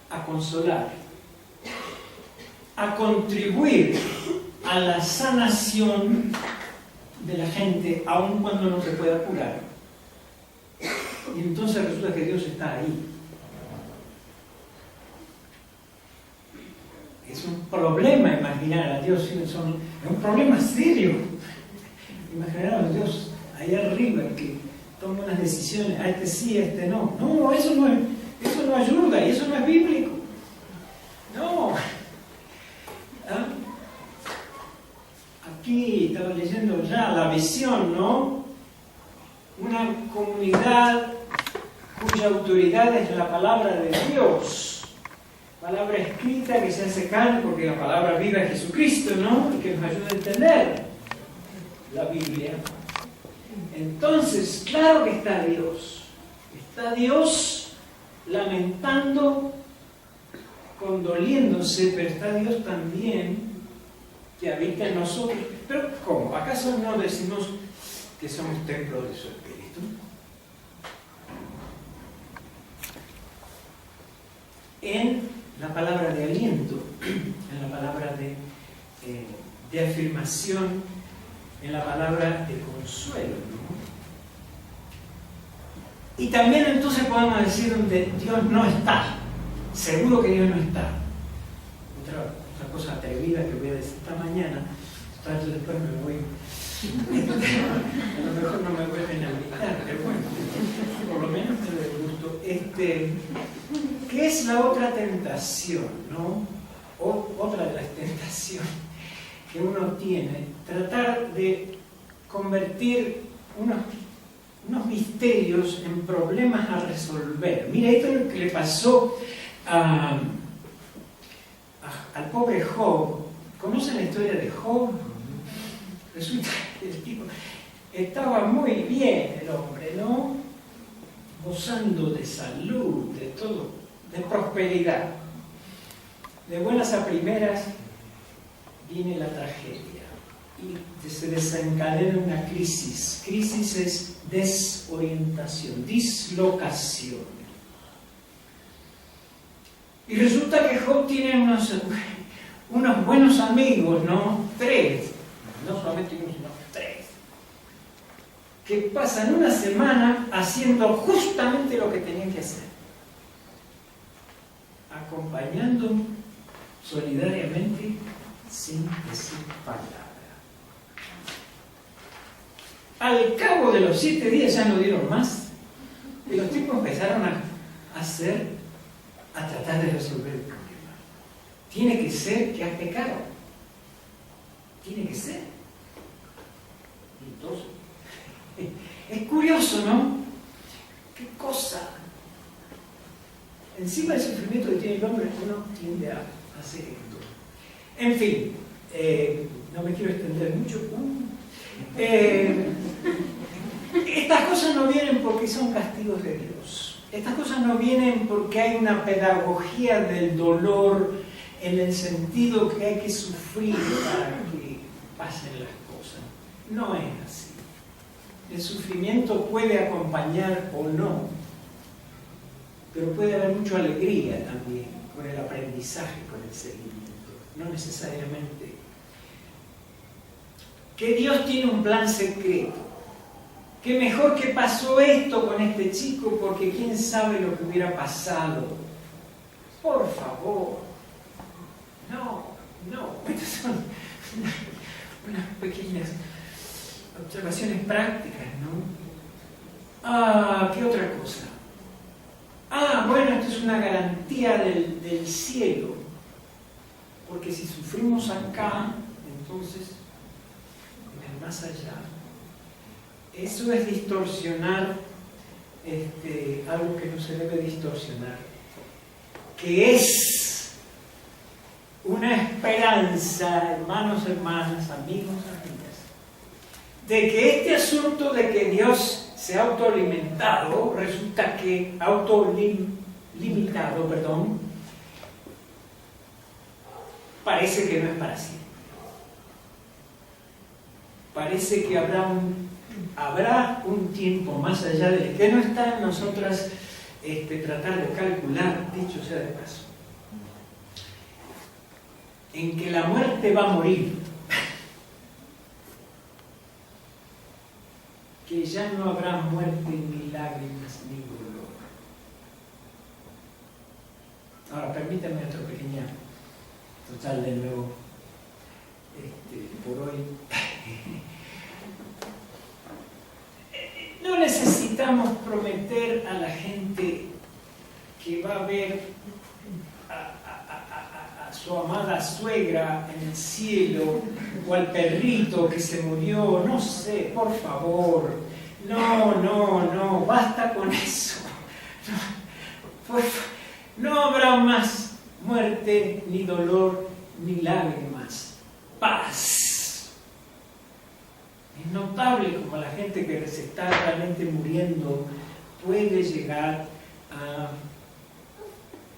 a consolar, a contribuir a la sanación de la gente, aun cuando no se pueda curar. Y entonces resulta que Dios está ahí. Es un problema imaginar a Dios, es un problema serio. Imaginar a Dios ahí arriba que toma unas decisiones, a este sí, a este no. No, eso no ayuda y eso no es bíblico. No. ¿Ah? Aquí estaba leyendo ya la visión, ¿no? Una comunidad cuya autoridad es la palabra de Dios, palabra escrita que se hace carne porque la palabra viva es Jesucristo, ¿no? Y que nos ayuda a entender la Biblia. Entonces, claro que está Dios lamentando, condoliéndose, pero está Dios también que habita en nosotros. Pero ¿cómo? ¿Acaso no decimos que somos templo de su Espíritu? En la palabra de aliento, en la palabra de afirmación, en la palabra de consuelo, ¿no? Y también entonces podemos decir donde Dios no está, seguro que Dios no está. Otra cosa atrevida que voy a decir esta mañana, después me voy, a lo mejor no me vuelven a invitar, pero bueno, por lo menos me doy gusto. ¿Qué es la otra tentación, no? Otra de las tentaciones que uno tiene, tratar de convertir unos misterios en problemas a resolver. Mira, esto es lo que le pasó al pobre Job. ¿Conocen la historia de Job? Resulta que el tipo estaba muy bien, el hombre, ¿no? Gozando de salud, de todo, de prosperidad. De buenas a primeras viene la tragedia y se desencadena una crisis. Crisis es desorientación, dislocación. Y resulta que Job tiene unos buenos amigos, ¿no? 3, no solamente uno, sino 3, que pasan una semana haciendo justamente lo que tenían que hacer, acompañando solidariamente sin decir palabra. Al cabo de los 7 días ya no dieron más y los tipos empezaron a tratar de resolver el problema. Tiene que ser que has pecado. Tiene que ser. Entonces, es curioso, ¿no? ¿Qué cosa? Encima del sufrimiento que tiene el hombre, uno tiende a hacer esto. En fin, no me quiero extender mucho. Estas cosas no vienen porque son castigos de Dios. Estas cosas no vienen porque hay una pedagogía del dolor en el sentido que hay que sufrir para que pasen las cosas. No es así. El sufrimiento puede acompañar o no, pero puede haber mucha alegría también con el aprendizaje, con el seguimiento. No necesariamente. Que Dios tiene un plan secreto. Que mejor que pasó esto con este chico porque quién sabe lo que hubiera pasado. Por favor. No. Estas son unas pequeñas observaciones prácticas, ¿no? ¿Qué otra cosa? Bueno, esto es una garantía del cielo. Porque si sufrimos acá, entonces, en el más allá, eso es distorsionar algo que no se debe distorsionar, que es una esperanza, hermanos, hermanas, amigos, amigas, de que este asunto de que Dios se ha autoalimentado, resulta que autolimitado, parece que no es para siempre. Parece que habrá un tiempo más allá del que no está en nosotras tratar de calcular, dicho sea de paso, en que la muerte va a morir, que ya no habrá muerte, ni lágrimas, ni dolor. Ahora, permítanme otro pequeño total de nuevo por hoy. No necesitamos prometer a la gente que va a ver a su amada suegra en el cielo, o al perrito que se murió, no sé, por favor. No, basta con eso. No habrá más muerte, ni dolor, ni lágrimas. Paz. Es notable como la gente que se está realmente muriendo puede llegar a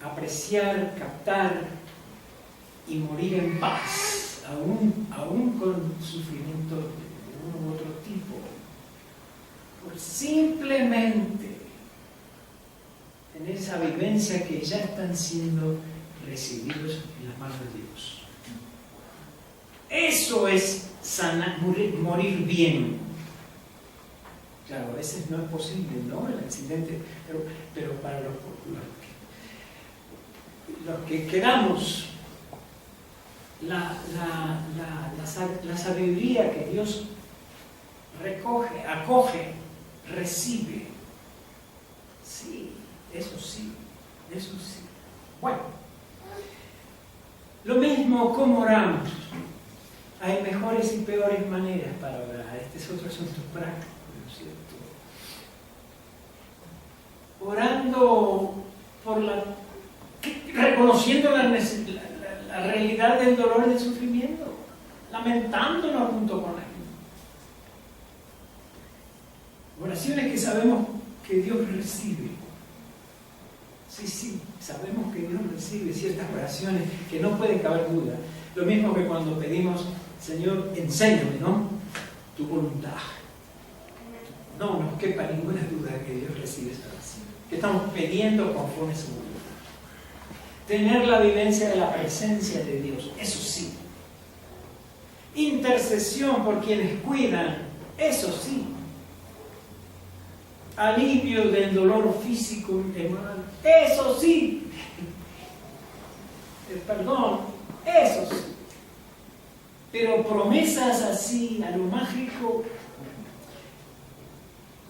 apreciar, captar y morir en paz, aún con sufrimiento de uno u otro tipo, por simplemente tener esa vivencia que ya están siendo recibidos en las manos de Dios. Eso es morir bien. Claro, a veces no es posible, ¿no? El accidente, pero para los que queramos la sabiduría que Dios recoge, acoge, recibe. Sí, eso sí. Bueno, lo mismo como oramos. Hay mejores y peores maneras para orar. Este es otro asunto práctico, ¿no es cierto? Orando reconociendo la realidad del dolor y del sufrimiento, lamentándonos junto con él. Oraciones que sabemos que Dios recibe. Sí, sabemos que Dios recibe ciertas oraciones que no puede caber duda. Lo mismo que cuando pedimos, Señor, enséñame, ¿no?, tu voluntad. No nos quepa ninguna duda que Dios recibe esa oración, que estamos pidiendo conforme a su voluntad. Tener la vivencia de la presencia de Dios, eso sí. Intercesión por quienes cuidan, eso sí. Alivio del dolor físico y emocional, eso sí. Perdón, eso sí. Pero promesas así a lo mágico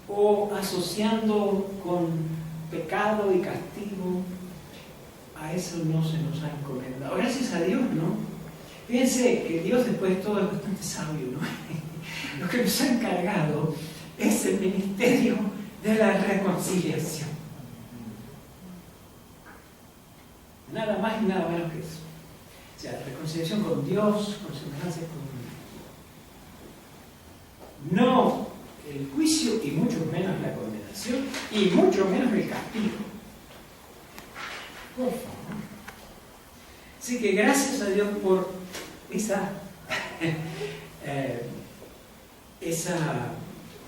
o asociando con pecado y castigo, a eso no se nos ha encomendado. Gracias a Dios, ¿no? Fíjense que Dios después de todo es bastante sabio, ¿no? Lo que nos ha encargado es el ministerio de la reconciliación. Nada más y nada menos que eso. O sea, reconciliación con Dios, con semejanza con Dios. No el juicio y mucho menos la condenación y mucho menos el castigo. Por favor. Así que gracias a Dios por esa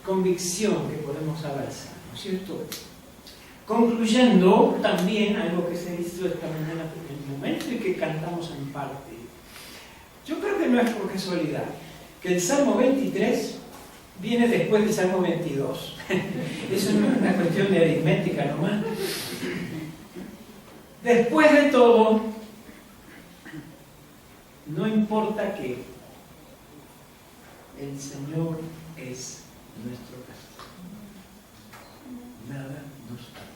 convicción que podemos abrazar, ¿no es cierto? Concluyendo también algo que se hizo esta mañana en el momento en que cantamos en parte. Yo creo que no es por casualidad que el Salmo 23 viene después del Salmo 22. Eso no es una cuestión de aritmética nomás. Después de todo, no importa que el Señor es nuestro pastor. Nada nos falta.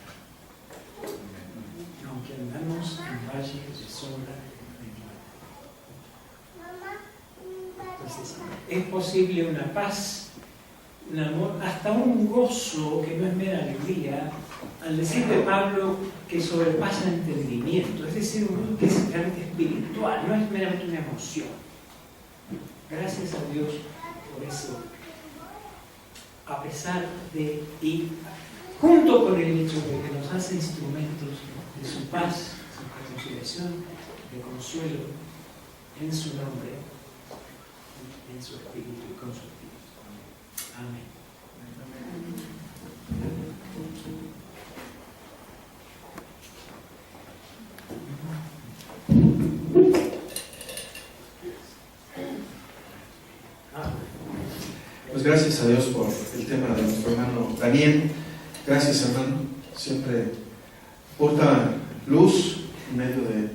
Aunque andamos en valle de sombra de muerte. Entonces, es posible una paz, un amor, hasta un gozo que no es mera alegría, al decir de Pablo que sobrepasa el entendimiento, es decir, un gozo que es realmente espiritual, no es meramente una emoción. Gracias a Dios por eso. a pesar de, y junto con el hecho de que nos hace instrumentos de su paz, de conciliación, de consuelo, en su nombre, en su espíritu y con su espíritu. Amén. Pues gracias a Dios por el tema de nuestro hermano Daniel. Gracias, hermano. Siempre porta luz en medio de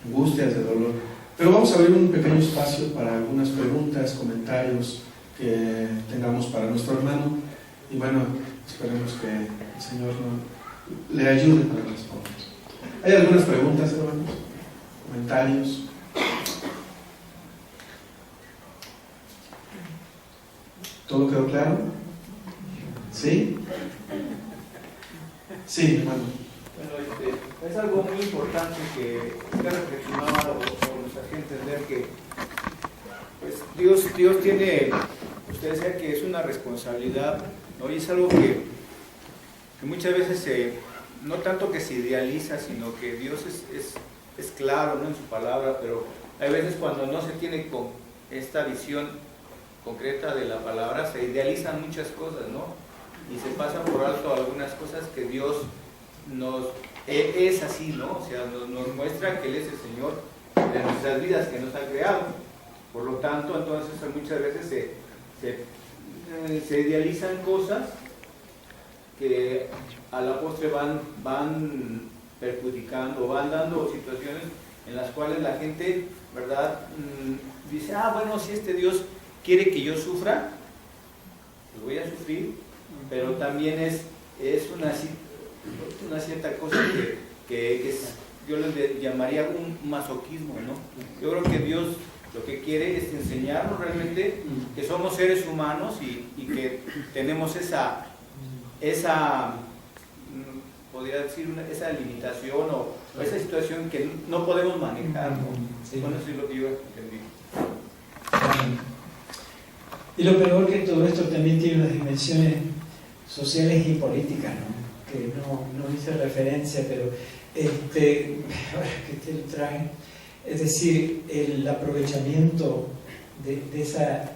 angustias, de dolor. Pero vamos a abrir un pequeño espacio para algunas preguntas, comentarios que tengamos para nuestro hermano. Y bueno, esperemos que el Señor le ayude para responder. ¿Hay algunas preguntas, hermanos? ¿Comentarios? ¿Todo quedó claro? ¿Sí? Sí, hermano. Bueno, es algo muy importante que reflexionar o nos hace entender que pues, Dios tiene, usted decía que es una responsabilidad, ¿no? Y es algo que muchas veces no tanto que se idealiza, sino que Dios es claro, ¿no?, en su palabra, pero hay veces cuando no se tiene con esta visión concreta de la palabra, se idealizan muchas cosas, ¿no? Y se pasan por alto algunas cosas que Dios es así, ¿no? O sea, nos muestra que Él es el Señor de nuestras vidas, que nos ha creado. Por lo tanto, entonces muchas veces se idealizan cosas que a la postre van perjudicando, van dando situaciones en las cuales la gente, ¿verdad?, dice, bueno, si este Dios quiere que yo sufra, pues voy a sufrir, pero también es una cierta cosa que yo les llamaría un masoquismo, ¿no? Yo creo que Dios lo que quiere es enseñarnos realmente que somos seres humanos y que tenemos esa podría decir, esa limitación o esa situación que no podemos manejar, ¿no? Sí. Bueno, eso es lo que yo entendí. Y lo peor que todo esto también tiene unas dimensiones sociales y políticas, ¿no?, que no hice referencia, pero ahora que te lo traje, es decir, el aprovechamiento de esa,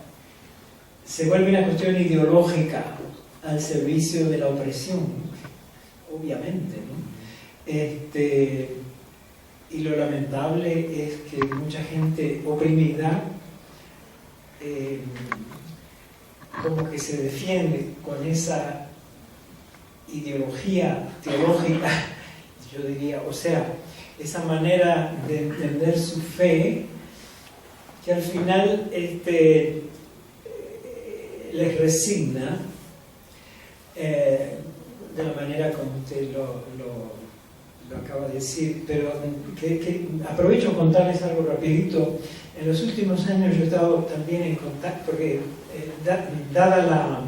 se vuelve una cuestión ideológica al servicio de la opresión, obviamente, ¿no? Y lo lamentable es que mucha gente oprimida como que se defiende con esa ideología teológica, yo diría, o sea, esa manera de entender su fe, que al final les resigna, de la manera como usted lo acaba de decir, pero que aprovecho a contarles algo rapidito. En los últimos años yo he estado también en contacto, porque dada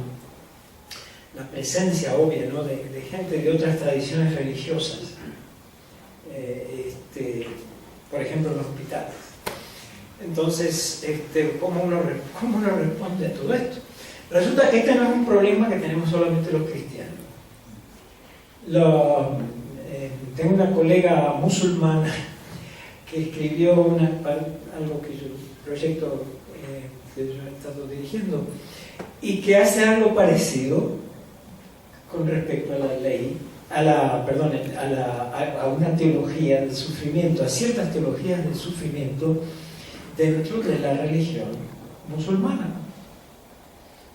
la presencia obvia, ¿no?, de gente de otras tradiciones religiosas, por ejemplo en los hospitales. Entonces, ¿cómo uno responde a todo esto? Resulta que este no es un problema que tenemos solamente los cristianos. Tengo una colega musulmana que escribió algo que proyecto que yo he estado dirigiendo, y que hace algo parecido con respecto a la ley, a una teología del sufrimiento, a ciertas teologías del sufrimiento dentro de la religión musulmana.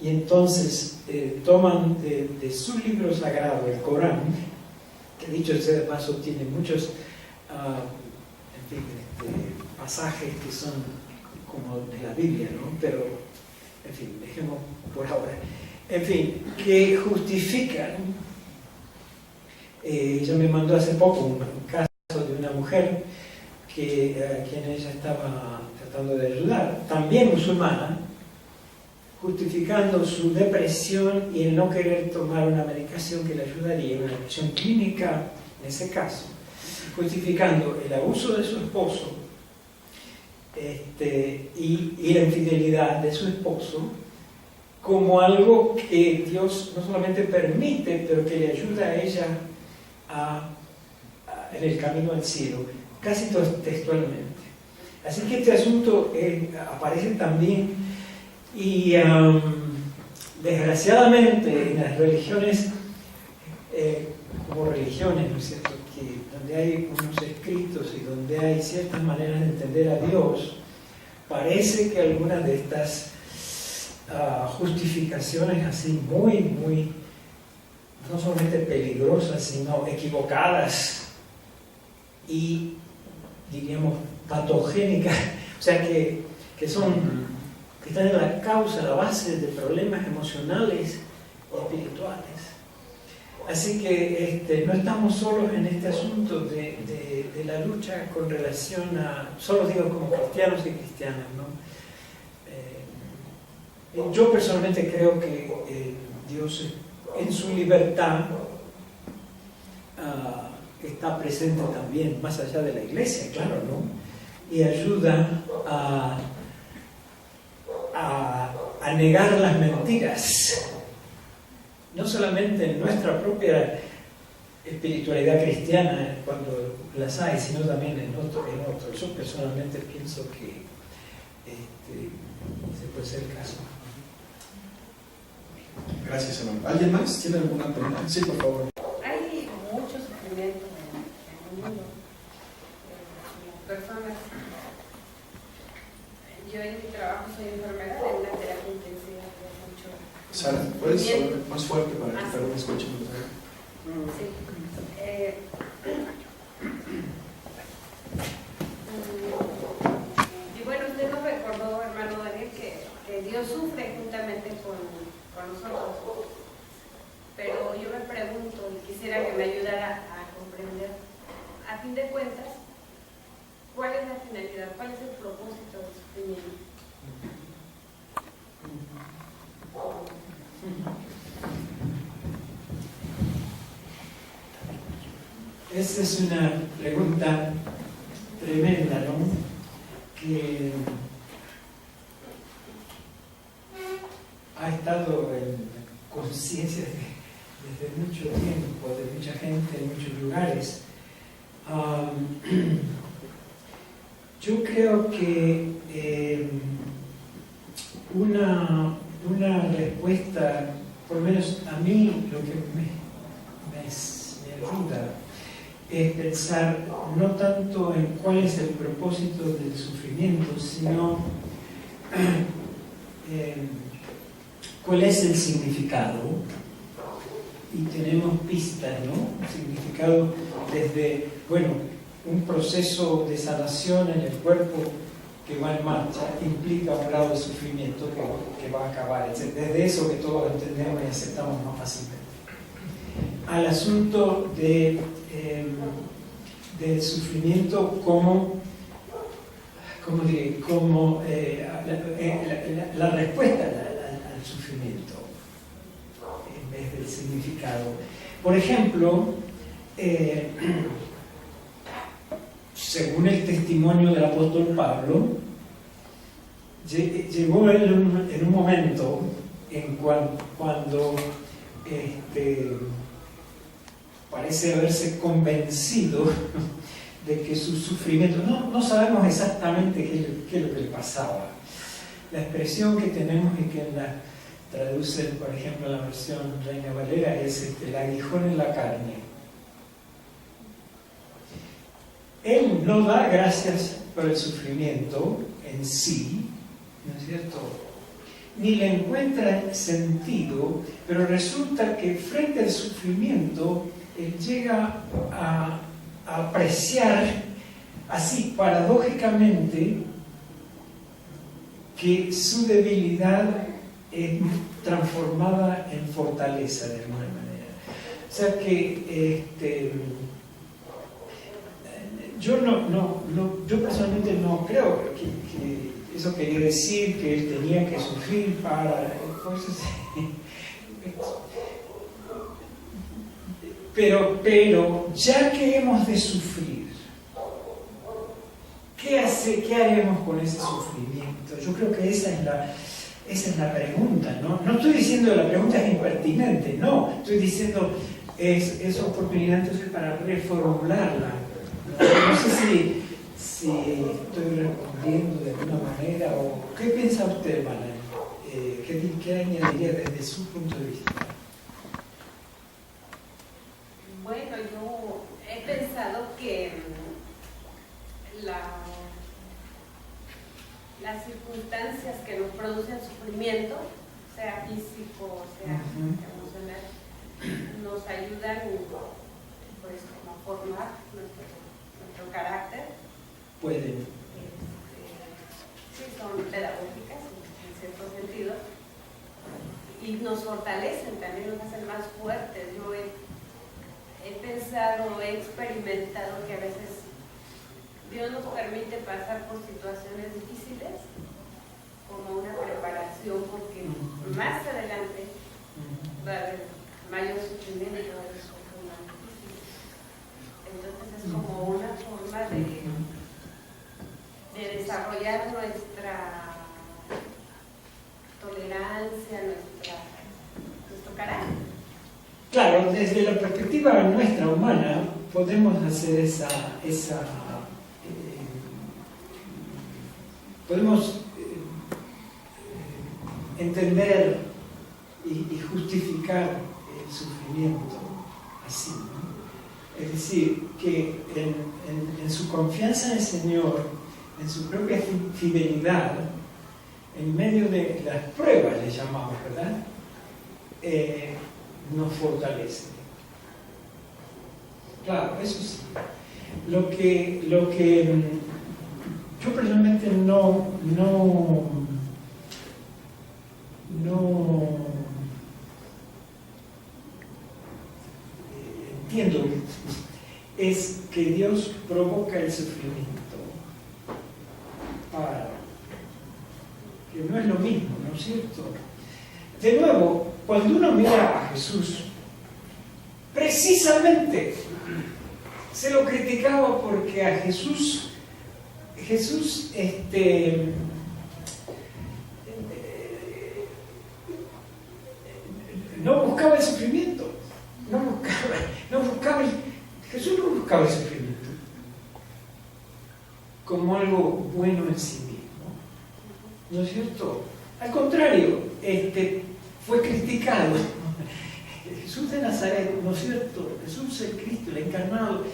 Y entonces toman de su libro sagrado, el Corán, que dicho sea de paso tiene muchos pasajes que son como de la Biblia, ¿no? Pero, en fin, dejemos por ahora. En fin, que justifican. Ella me mandó hace poco un caso de una mujer a quien ella estaba tratando de ayudar, también musulmana, justificando su depresión y el no querer tomar una medicación que le ayudaría, una medicación clínica en ese caso, justificando el abuso de su esposo y la infidelidad de su esposo como algo que Dios no solamente permite, pero que le ayuda a ella en el camino al cielo, casi textualmente. Así que este asunto aparece también y desgraciadamente en las religiones, como religiones, ¿no es cierto?, que donde hay unos escritos y donde hay ciertas maneras de entender a Dios, parece que algunas de estas justificaciones así muy, no solamente peligrosas, sino equivocadas y, diríamos, patogénicas, o sea, que están en la causa, la base de problemas emocionales y espirituales. Así que no estamos solos en este asunto de la lucha con relación a, solo digo como cristianos y cristianas, ¿no? Yo personalmente creo que Dios en su libertad está presente también, más allá de la iglesia, claro, ¿no? Y ayuda a negar las mentiras, no solamente en nuestra propia espiritualidad cristiana, cuando las hay, sino también en otros. Yo personalmente pienso que ese puede ser el caso. Gracias, hermano. ¿Alguien más tiene alguna pregunta? Sí, por favor. Hay mucho sufrimiento en el mundo. Personas. Yo en mi trabajo soy enfermera de una terapia intensiva de mucho. Sara, ¿puedes hablar más fuerte para que me escuchen? Sí. Y bueno, usted nos recordó, hermano Daniel, que Dios sufre juntamente con nosotros. Pero yo me pregunto y quisiera que me ayudara a comprender, a fin de cuentas, ¿cuál es la finalidad? ¿Cuál es el propósito del sufrimiento? Esa es una pregunta tremenda, ¿no? Que ha estado en conciencia desde mucho tiempo, de mucha gente, en muchos lugares. Yo creo que una respuesta, por lo menos a mí, lo que me ayuda es pensar no tanto en cuál es el propósito del sufrimiento, sino cuál es el significado. Y tenemos pistas, ¿no? Significado desde, bueno, un proceso de sanación en el cuerpo que va en marcha implica un grado de sufrimiento que va a acabar, etc. Desde eso que todos entendemos y aceptamos más fácilmente. Al asunto del sufrimiento como la respuesta al sufrimiento en vez del significado. Por ejemplo, según el testimonio del apóstol Pablo, llegó él en un momento en cuando parece haberse convencido de que su sufrimiento, no sabemos exactamente qué es lo que le pasaba. La expresión que tenemos y que la traduce, por ejemplo, la versión Reina Valera es el aguijón en la carne. Él no da gracias por el sufrimiento en sí, ¿no es cierto?, ni le encuentra sentido, pero resulta que frente al sufrimiento él llega a apreciar así paradójicamente que su debilidad es transformada en fortaleza de alguna manera. O sea que yo personalmente no creo que eso quería decir que él tenía que sufrir para cosas. Pero ya que hemos de sufrir, ¿qué haremos con ese sufrimiento? Yo creo que esa es Esa es la pregunta, ¿no? No estoy diciendo que la pregunta es impertinente, no. Estoy diciendo es oportunidad entonces para reformularla. No sé si estoy respondiendo de alguna manera o... ¿Qué piensa usted, hermana? ¿Qué añadiría desde su punto de vista? Bueno, yo he pensado que las circunstancias que nos producen sufrimiento, sea físico, sea emocional, nos ayudan pues, como a formar nuestro carácter. Pueden. Sí, son pedagógicas en cierto sentido y nos fortalecen, también nos hacen más fuertes. Yo he pensado, he experimentado que a veces Dios nos permite pasar por situaciones difíciles como una preparación, porque más adelante va a haber mayor sufrimiento, va a haber cosas más difíciles. Entonces es como una forma de desarrollar nuestra tolerancia, nuestro carácter. Claro, desde la perspectiva nuestra humana podemos hacer podemos entender y justificar el sufrimiento así, ¿no? Es decir, que en su confianza en el Señor, en su propia fidelidad, en medio de las pruebas, le llamamos, ¿verdad? Nos fortalece. Claro, eso sí. Lo que yo personalmente no entiendo es que Dios provoca el sufrimiento para que no es lo mismo, ¿no es cierto? De nuevo, cuando uno mira a Jesús, precisamente se lo criticaba porque a Jesús no buscaba el sufrimiento, Jesús no buscaba el sufrimiento como algo bueno en sí mismo, ¿no es cierto? Al contrario, fue criticado. Jesús de Nazaret, ¿no es cierto? Jesús el Cristo, el encarnado,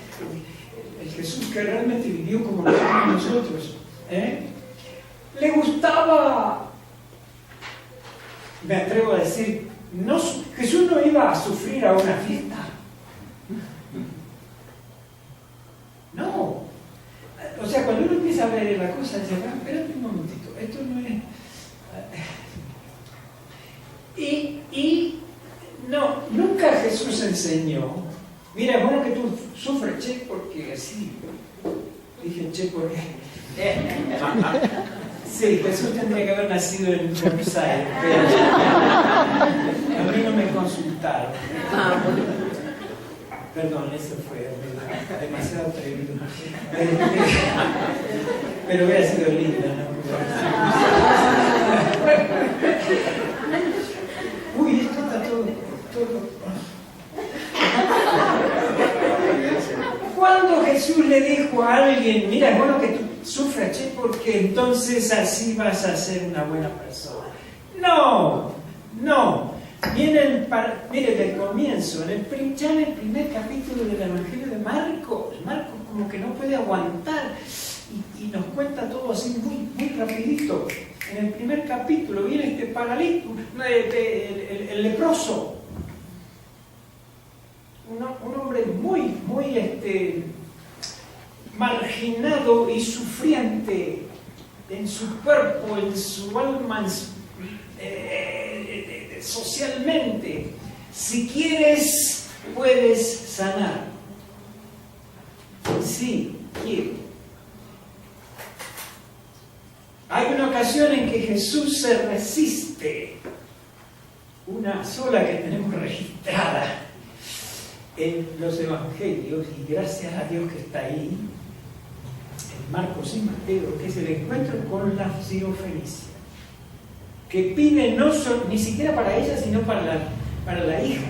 el Jesús que realmente vivió como nosotros, le gustaba, me atrevo a decir, Jesús no iba a sufrir a una fiesta. No. O sea, cuando uno empieza a ver la cosa, dice, espérate un momentito, esto no es... No, nunca Jesús enseñó, mira, es bueno que tú sufres, che, porque así, dije, che, porque... Sí, Jesús tendría que haber nacido en Buenos Aires, pero a mí no me consultaron. Perdón, eso fue demasiado atrevido. Pero hubiera sido linda, ¿no? Uy, esto está todo. Cuando Jesús le dijo a alguien, mira, es bueno que tú sufras, che, porque entonces así vas a ser una buena persona. No. Mire, del comienzo, ya en el primer capítulo del Evangelio de Marcos como que no puede aguantar y nos cuenta todo así muy rapidito. En el primer capítulo viene este paralítico, el leproso, un hombre muy marginado y sufriente en su cuerpo, en su alma, socialmente. Si quieres, puedes sanar. Sí, quiero. Hay una ocasión en que Jesús se resiste, una sola que tenemos registrada en los evangelios, y gracias a Dios que está ahí, en Marcos y Mateo, que es el encuentro con la sirofenicia. que pide ni siquiera para ella, sino para la hija.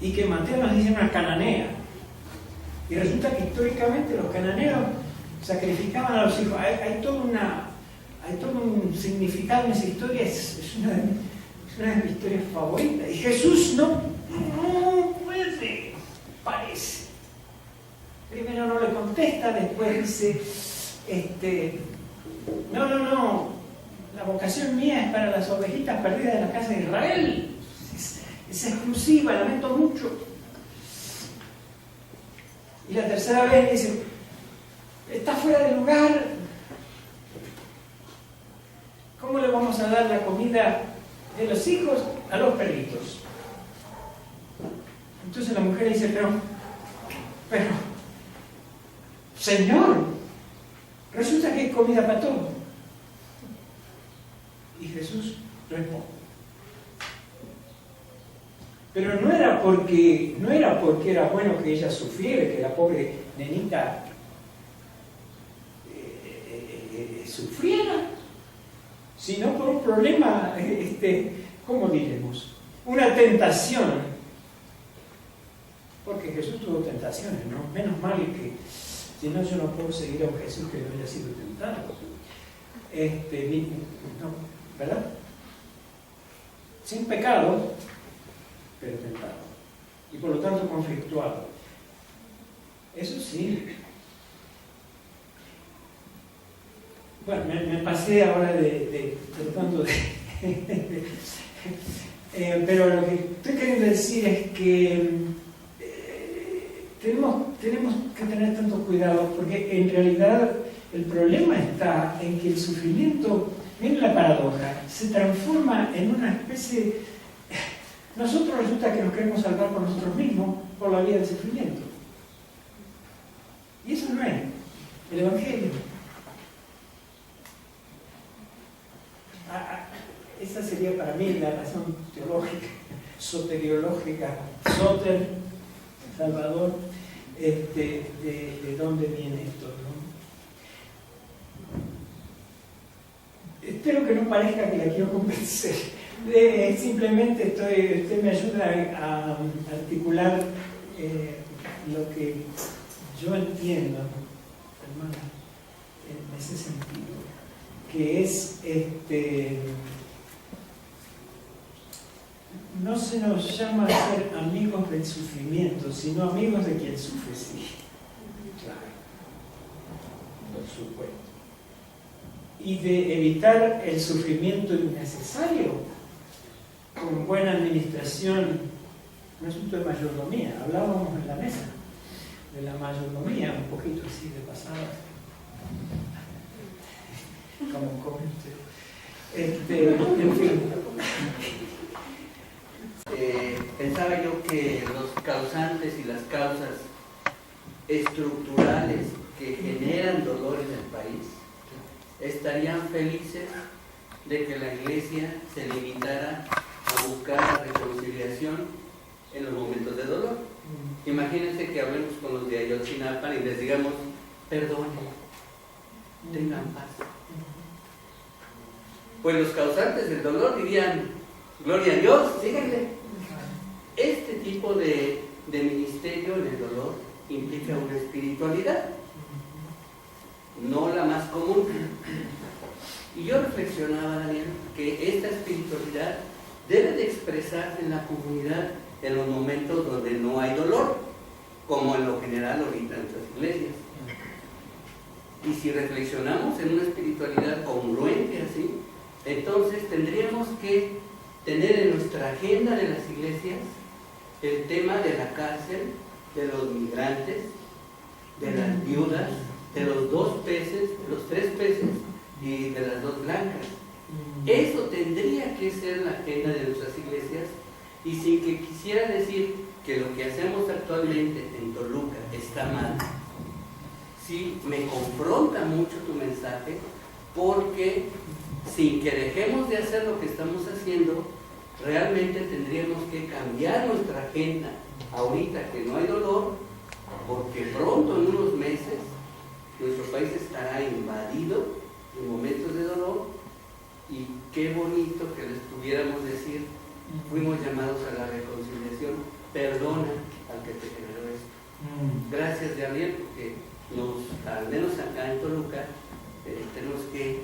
Y que Mateo nos dice una cananea. Y resulta que históricamente los cananeos sacrificaban a los hijos. Hay todo un significado en esa historia, es una de mis historias favoritas. Y Jesús no puede, parece. Primero no le contesta, después dice, no, la vocación mía es para las ovejitas perdidas de la casa de Israel. Es exclusiva, lamento mucho. Y la tercera vez dice, está fuera de lugar. ¿Cómo le vamos a dar la comida de los hijos a los perritos? Entonces la mujer dice, pero, Señor, resulta que hay comida para todos. Y Jesús responde. Pero no era porque era bueno que ella sufriera, que la pobre nenita sufriera, sino por un problema, ¿cómo diremos? Una tentación. Porque Jesús tuvo tentaciones, ¿no? Menos mal que, si no, yo no puedo seguir a un Jesús que no haya sido tentado. No, ¿verdad? Sin pecado, pero tentado. Y por lo tanto conflictuado. Eso sí. Bueno, me pasé ahora tratando de pero lo que estoy queriendo decir es que tenemos que tener tanto cuidado, porque en realidad el problema está en que el sufrimiento, miren la paradoja, se transforma en una especie. Nosotros resulta que nos queremos salvar por nosotros mismos por la vía del sufrimiento. Y eso no es el Evangelio. Esa sería para mí la razón teológica, soteriológica, Soter, Salvador, de dónde viene esto, ¿no? Espero que no parezca que la quiero convencer. Simplemente usted me ayuda a articular lo que yo entiendo, hermana, en ese sentido, que es no se nos llama a ser amigos del sufrimiento, sino amigos de quien sufre, sí. Claro, por supuesto. Y de evitar el sufrimiento innecesario con buena administración, un asunto de mayordomía. Hablábamos en la mesa de la mayordomía, un poquito así de pasada, como un comentario. En fin. Pensaba yo que los causantes y las causas estructurales que generan dolor en el país estarían felices de que la Iglesia se limitara a buscar la reconciliación en los momentos de dolor. Imagínense que hablemos con los de Ayotzinapa y les digamos, perdonen, tengan paz. Pues los causantes del dolor dirían, gloria a Dios, síganle. Este tipo de ministerio en el dolor implica una espiritualidad, no la más común. Y yo reflexionaba, Daniel, que esta espiritualidad debe de expresarse en la comunidad en los momentos donde no hay dolor, como en lo general ahorita en nuestras iglesias. Y si reflexionamos en una espiritualidad congruente así, entonces tendríamos que tener en nuestra agenda de las iglesias el tema de la cárcel, de los migrantes, de las viudas, de los 2 peces, de los 3 peces y de las 2 blancas. Eso tendría que ser la agenda de nuestras iglesias, y sin que quisiera decir que lo que hacemos actualmente en Toluca está mal, sí me confronta mucho tu mensaje, porque sin que dejemos de hacer lo que estamos haciendo, realmente tendríamos que cambiar nuestra agenda ahorita que no hay dolor, porque pronto, en unos meses, nuestro país estará invadido en momentos de dolor, Y qué bonito que les pudiéramos decir, fuimos llamados a la reconciliación, perdona al que te generó esto. Gracias, Gabriel, porque al menos acá en Toluca, tenemos que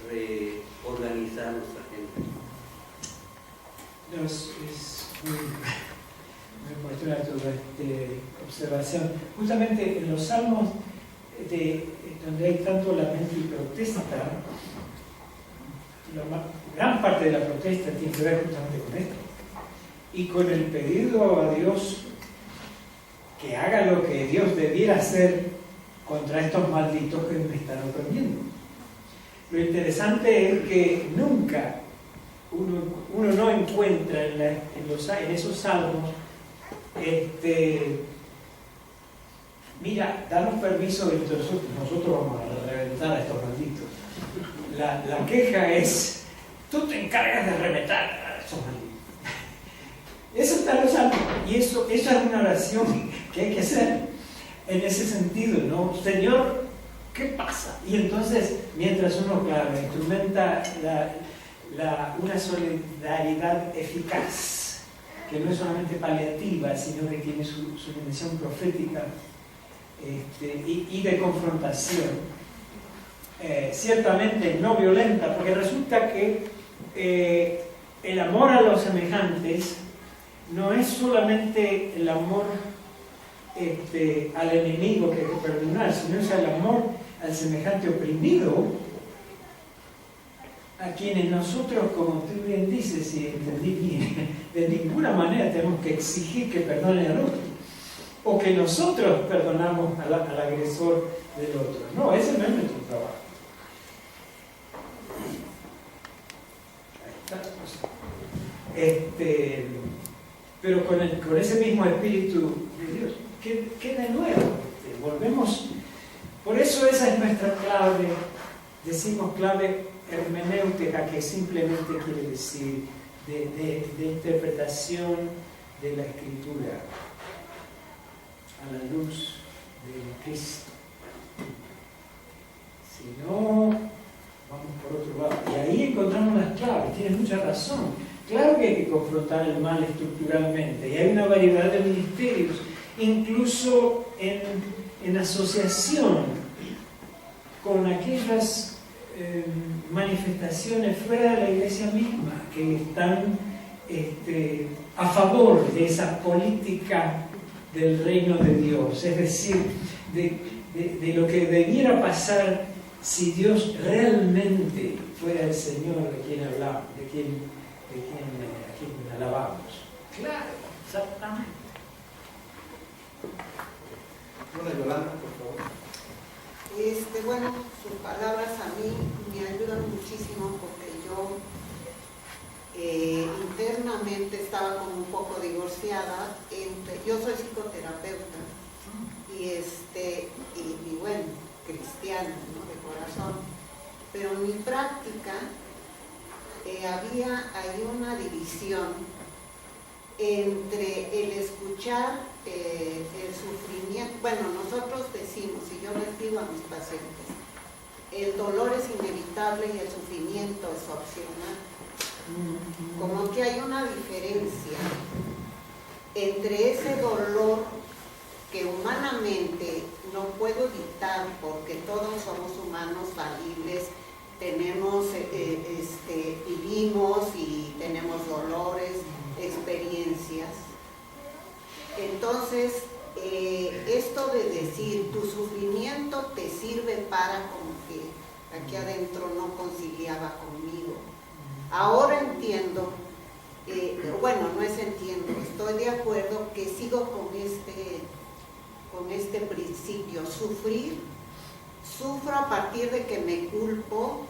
reorganizar nuestra gente. Es muy oportuna toda esta observación. Justamente en los salmos donde hay tanto lamento y protesta, gran parte de la protesta tiene que ver justamente con esto. Y con el pedido a Dios que haga lo que Dios debiera hacer contra estos malditos que me están oprimiendo. Lo interesante es que nunca uno no encuentra en esos salmos mira, danos permiso de que nosotros vamos a reventar a estos malditos. La queja es, tú te encargas de reventar a estos malditos. Eso está en los salmos, y eso es una oración que hay que hacer en ese sentido, ¿no? Señor, ¿qué pasa? Y entonces, mientras uno, claro, instrumenta una solidaridad eficaz, que no es solamente paliativa, sino que tiene su dimensión profética y de confrontación, ciertamente no violenta, porque resulta que el amor a los semejantes no es solamente el amor al enemigo que hay que perdonar, sino es el amor al semejante oprimido, a quienes nosotros, como tú bien dices, si entendí bien, de ninguna manera tenemos que exigir que perdonen al otro, o que nosotros perdonamos al agresor del otro. No, ese no es nuestro trabajo. Pero con ese mismo espíritu de Dios, que de nuevo volvemos. Por eso esa es nuestra clave, decimos clave hermenéutica, que simplemente quiere decir de interpretación de la Escritura a la luz de Cristo. Si no, vamos por otro lado. Y ahí encontramos las claves, tienes mucha razón. Claro que hay que confrontar el mal estructuralmente, y hay una variedad de ministerios, incluso en asociación con aquellas manifestaciones fuera de la iglesia misma que están a favor de esa política del reino de Dios, es decir, de lo que debiera pasar si Dios realmente fuera el Señor de quien hablamos, a quien alabamos. Claro, exactamente. Hola, Yolanda, por favor. Bueno, sus palabras a mí me ayudan muchísimo, porque yo internamente estaba como un poco divorciada. Yo soy psicoterapeuta y bueno, cristiana, ¿no?, de corazón, pero en mi práctica había ahí una división entre el escuchar el sufrimiento. Bueno, nosotros decimos, y yo les digo a mis pacientes, el dolor es inevitable y el sufrimiento es opcional. Como que hay una diferencia entre ese dolor que humanamente no puedo evitar, porque todos somos humanos falibles, tenemos, vivimos y tenemos dolores, experiencias. Entonces, esto de decir tu sufrimiento te sirve para, como que aquí adentro no conciliaba conmigo. Ahora entiendo, bueno, no es entiendo, estoy de acuerdo que sigo con este principio. Sufro a partir de que me culpo,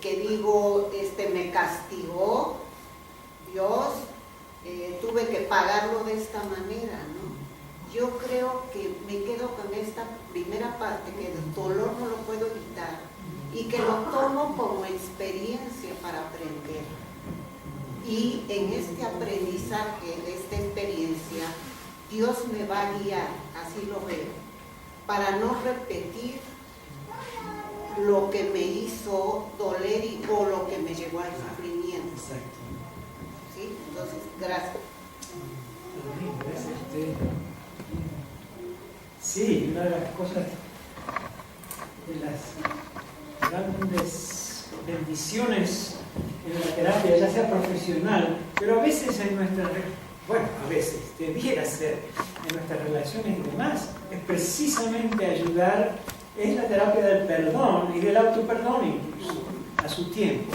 que digo, me castigó Dios, tuve que pagarlo de esta manera, ¿no? Yo creo que me quedo con esta primera parte, que el dolor no lo puedo evitar y que lo tomo como experiencia para aprender. Y en este aprendizaje de esta experiencia, Dios me va a guiar, así lo veo, para no repetir lo que me hizo doler o lo que me llevó al sufrimiento. Exacto. ¿Sí? Entonces, gracias. Sí, una de las cosas, de las grandes bendiciones en la terapia, ya sea profesional, pero a veces en nuestras, bueno, a veces debiera ser en nuestras relaciones y demás, es precisamente ayudar, es la terapia del perdón y del autoperdón incluso, a su tiempo.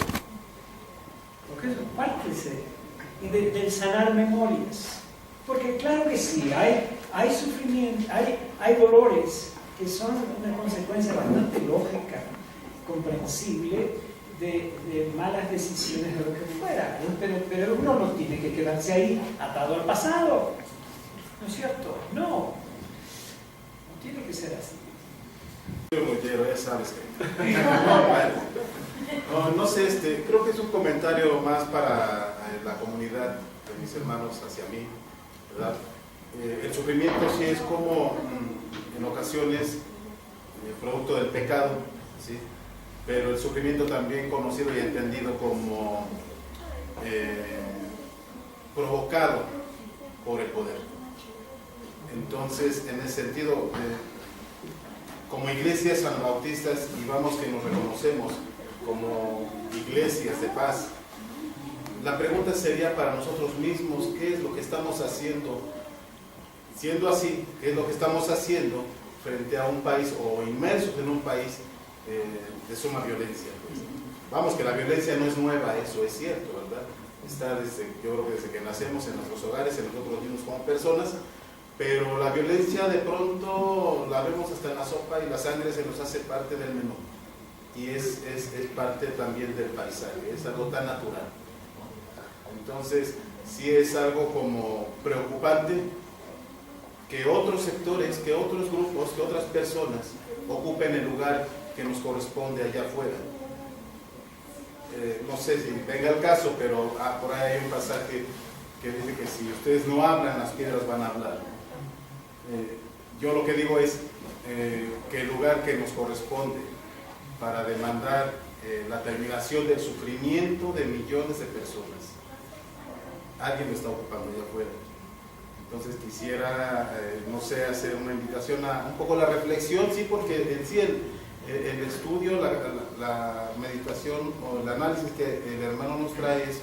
Porque eso es parte y del sanar memorias. Porque claro que sí, hay sufrimiento, hay dolores que son una consecuencia bastante lógica, comprensible, de malas decisiones de lo que fuera, ¿eh? Pero uno no tiene que quedarse ahí atado al pasado, ¿no es cierto? No tiene que ser así. Ya sabes que... no sé, creo que es un comentario más para la comunidad de mis hermanos hacia mí, ¿verdad? El sufrimiento sí es como en ocasiones producto del pecado, ¿sí? Pero el sufrimiento también conocido y entendido como provocado por el poder. Entonces, en ese sentido, como iglesias anabautistas, y vamos que nos reconocemos como iglesias de paz, la pregunta sería para nosotros mismos, ¿qué es lo que estamos haciendo? Siendo así, ¿qué es lo que estamos haciendo frente a un país o inmersos en un país de suma violencia? Pues, vamos, que la violencia no es nueva, eso es cierto, ¿verdad? Está yo creo que desde que nacemos en nuestros hogares, en nosotros mismos como personas, pero la violencia de pronto la vemos hasta en la sopa y la sangre se nos hace parte del menú. Y es parte también del paisaje, es algo tan natural. Entonces, sí es algo como preocupante que otros sectores, que otros grupos, que otras personas ocupen el lugar que nos corresponde allá afuera. No sé si venga el caso, pero por ahí hay un pasaje que dice que si ustedes no hablan, las piedras van a hablar. Yo lo que digo es que el lugar que nos corresponde para demandar la terminación del sufrimiento de millones de personas, alguien lo está ocupando allá afuera. Entonces quisiera, no sé, hacer una invitación a un poco la reflexión, sí, porque en sí el estudio, la meditación o el análisis que el hermano nos trae es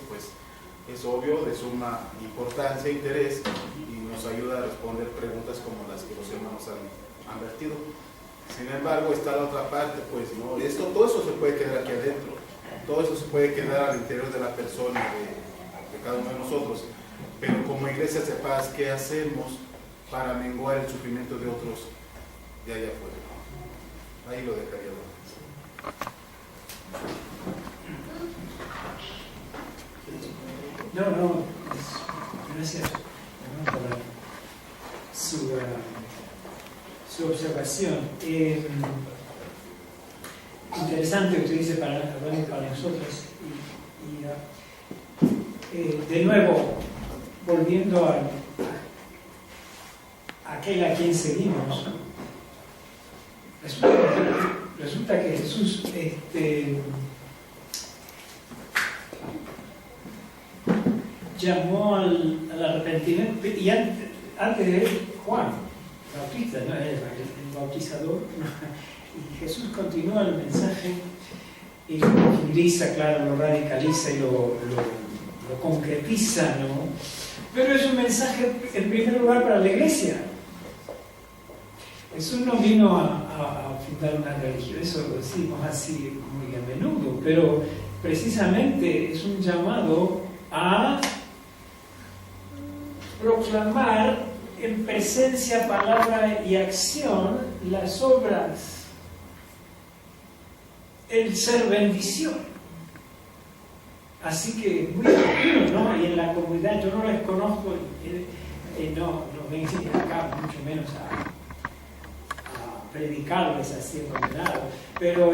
obvio, de suma importancia e interés, y nos ayuda a responder preguntas como las que los hermanos han vertido. Sin embargo, está la otra parte, pues, ¿no? Todo eso se puede quedar aquí adentro, todo eso se puede quedar al interior de la persona, de cada uno de nosotros. Pero como iglesias de paz, ¿qué hacemos para menguar el sufrimiento de otros de allá afuera? Ahí lo dejaría. No, gracias por su observación. Interesante lo que usted dice para nosotros. De nuevo, volviendo a aquel a quien seguimos, resulta que Jesús llamó al arrepentimiento, y antes de él Juan Bautista, ¿no? el bautizador, y Jesús continúa el mensaje y lo profundiza, claro, lo radicaliza y lo concretiza, ¿no? Pero es un mensaje en primer lugar para la iglesia. Jesús no vino a fundar una religión, eso lo decimos así muy a menudo, pero precisamente es un llamado a proclamar en presencia, palabra y acción las obras, el ser bendición. Así que muy bien, ¿no? Y en la comunidad yo no les conozco, no ven acá, mucho menos a predicarles así ordenado, pero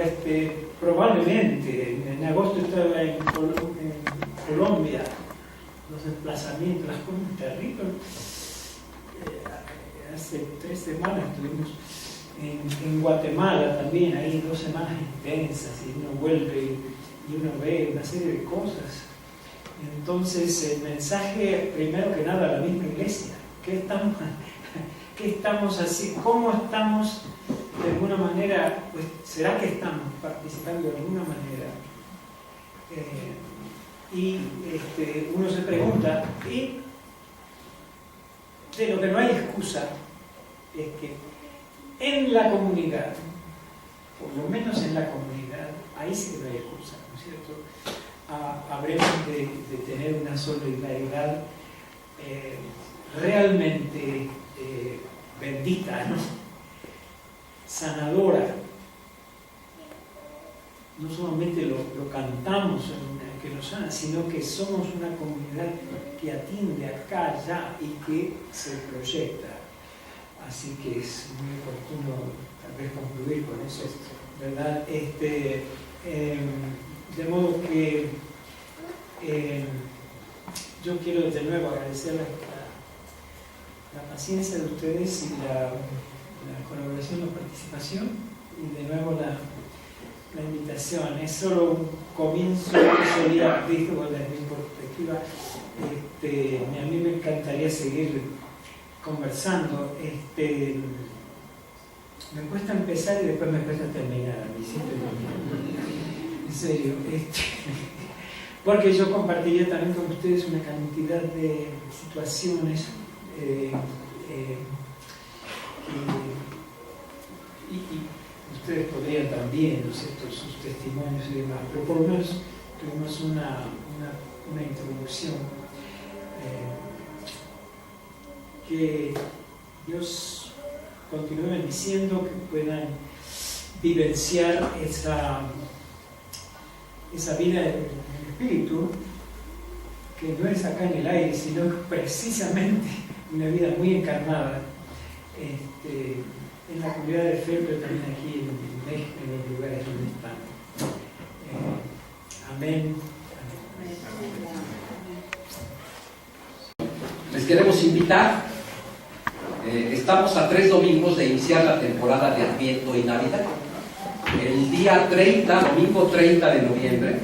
probablemente en agosto estaba en Colombia, los desplazamientos, las cosas terribles. Hace 3 semanas tuvimos en Guatemala también hay 2 semanas intensas y uno vuelve y uno ve una serie de cosas. Entonces el mensaje, primero que nada, a la misma iglesia, ¿qué estamos haciendo? ¿Cómo estamos de alguna manera? Pues, ¿será que estamos participando de alguna manera? Uno se pregunta, y de lo que no hay excusa es que en la comunidad, por lo menos en la comunidad, ahí sí que no hay excusa, ¿no es cierto? Habremos de tener una solidaridad realmente bendita, ¿no? Sanadora. No solamente lo cantamos, que nos sana, sino que somos una comunidad que atiende acá, allá y que se proyecta. Así que es muy oportuno tal vez concluir con eso, ¿verdad? De modo que yo quiero de nuevo agradecer la paciencia de ustedes y la colaboración, la participación, y de nuevo la invitación. Es solo un comienzo, solía, digo, desde mi perspectiva, a mí me encantaría seguir conversando. Me cuesta empezar y después me cuesta terminar, a mí siempre en serio, porque yo compartiría también con ustedes una cantidad de situaciones y ustedes podrían también, ¿no es cierto?, sus testimonios y demás, pero por lo menos tuvimos una introducción. Que Dios continúe bendiciendo, que puedan vivenciar esa vida del espíritu, que no es acá en el aire, sino precisamente una vida muy encarnada en la comunidad de fe, pero también aquí en México, en los lugares donde están. Amén. Les queremos invitar. Estamos a 3 domingos de iniciar la temporada de Adviento y Navidad. El día 30, domingo 30 de noviembre,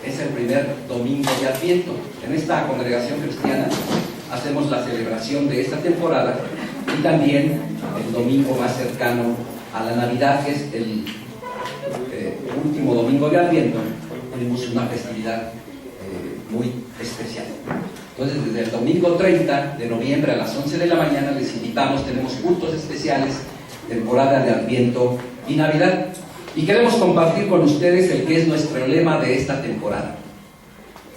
es el primer domingo de Adviento. En esta congregación cristiana hacemos la celebración de esta temporada y también el domingo más cercano a la Navidad, que es el último domingo de Adviento. Tenemos una festividad muy especial. Entonces, desde el domingo 30 de noviembre a las 11 de la mañana les invitamos, tenemos cultos especiales, temporada de Adviento y Navidad. Y queremos compartir con ustedes el que es nuestro lema de esta temporada.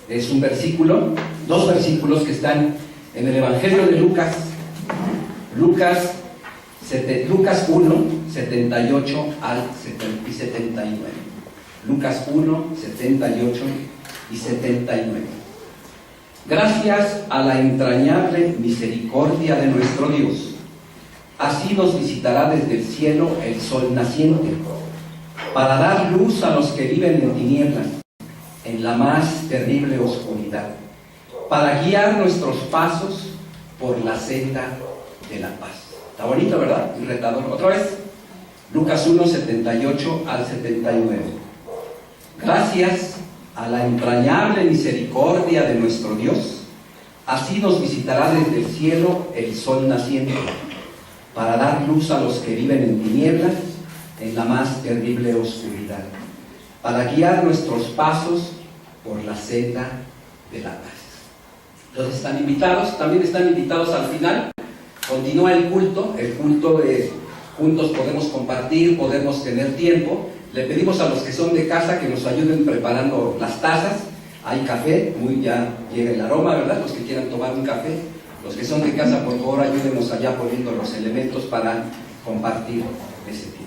Es un versículo, 2 versículos que están en el Evangelio de Lucas, Lucas 1, 78 y 79. Lucas 1, 78 y 79. Gracias a la entrañable misericordia de nuestro Dios, así nos visitará desde el cielo el sol naciente, para dar luz a los que viven en tinieblas, en la más terrible oscuridad, para guiar nuestros pasos por la senda de la paz. Está bonito, ¿verdad? Y retador. Otra vez, Lucas 1, 78 al 79. Gracias a la entrañable misericordia de nuestro Dios, así nos visitará desde el cielo el sol naciente, para dar luz a los que viven en tinieblas, en la más terrible oscuridad, para guiar nuestros pasos por la senda de la paz. Entonces están invitados, también están invitados al final. Continúa el culto de juntos podemos compartir, podemos tener tiempo. Le pedimos a los que son de casa que nos ayuden preparando las tazas. Hay café, ya llega el aroma, ¿verdad? Los que quieran tomar un café. Los que son de casa, por favor, ayúdenos allá poniendo los elementos para compartir ese tiempo.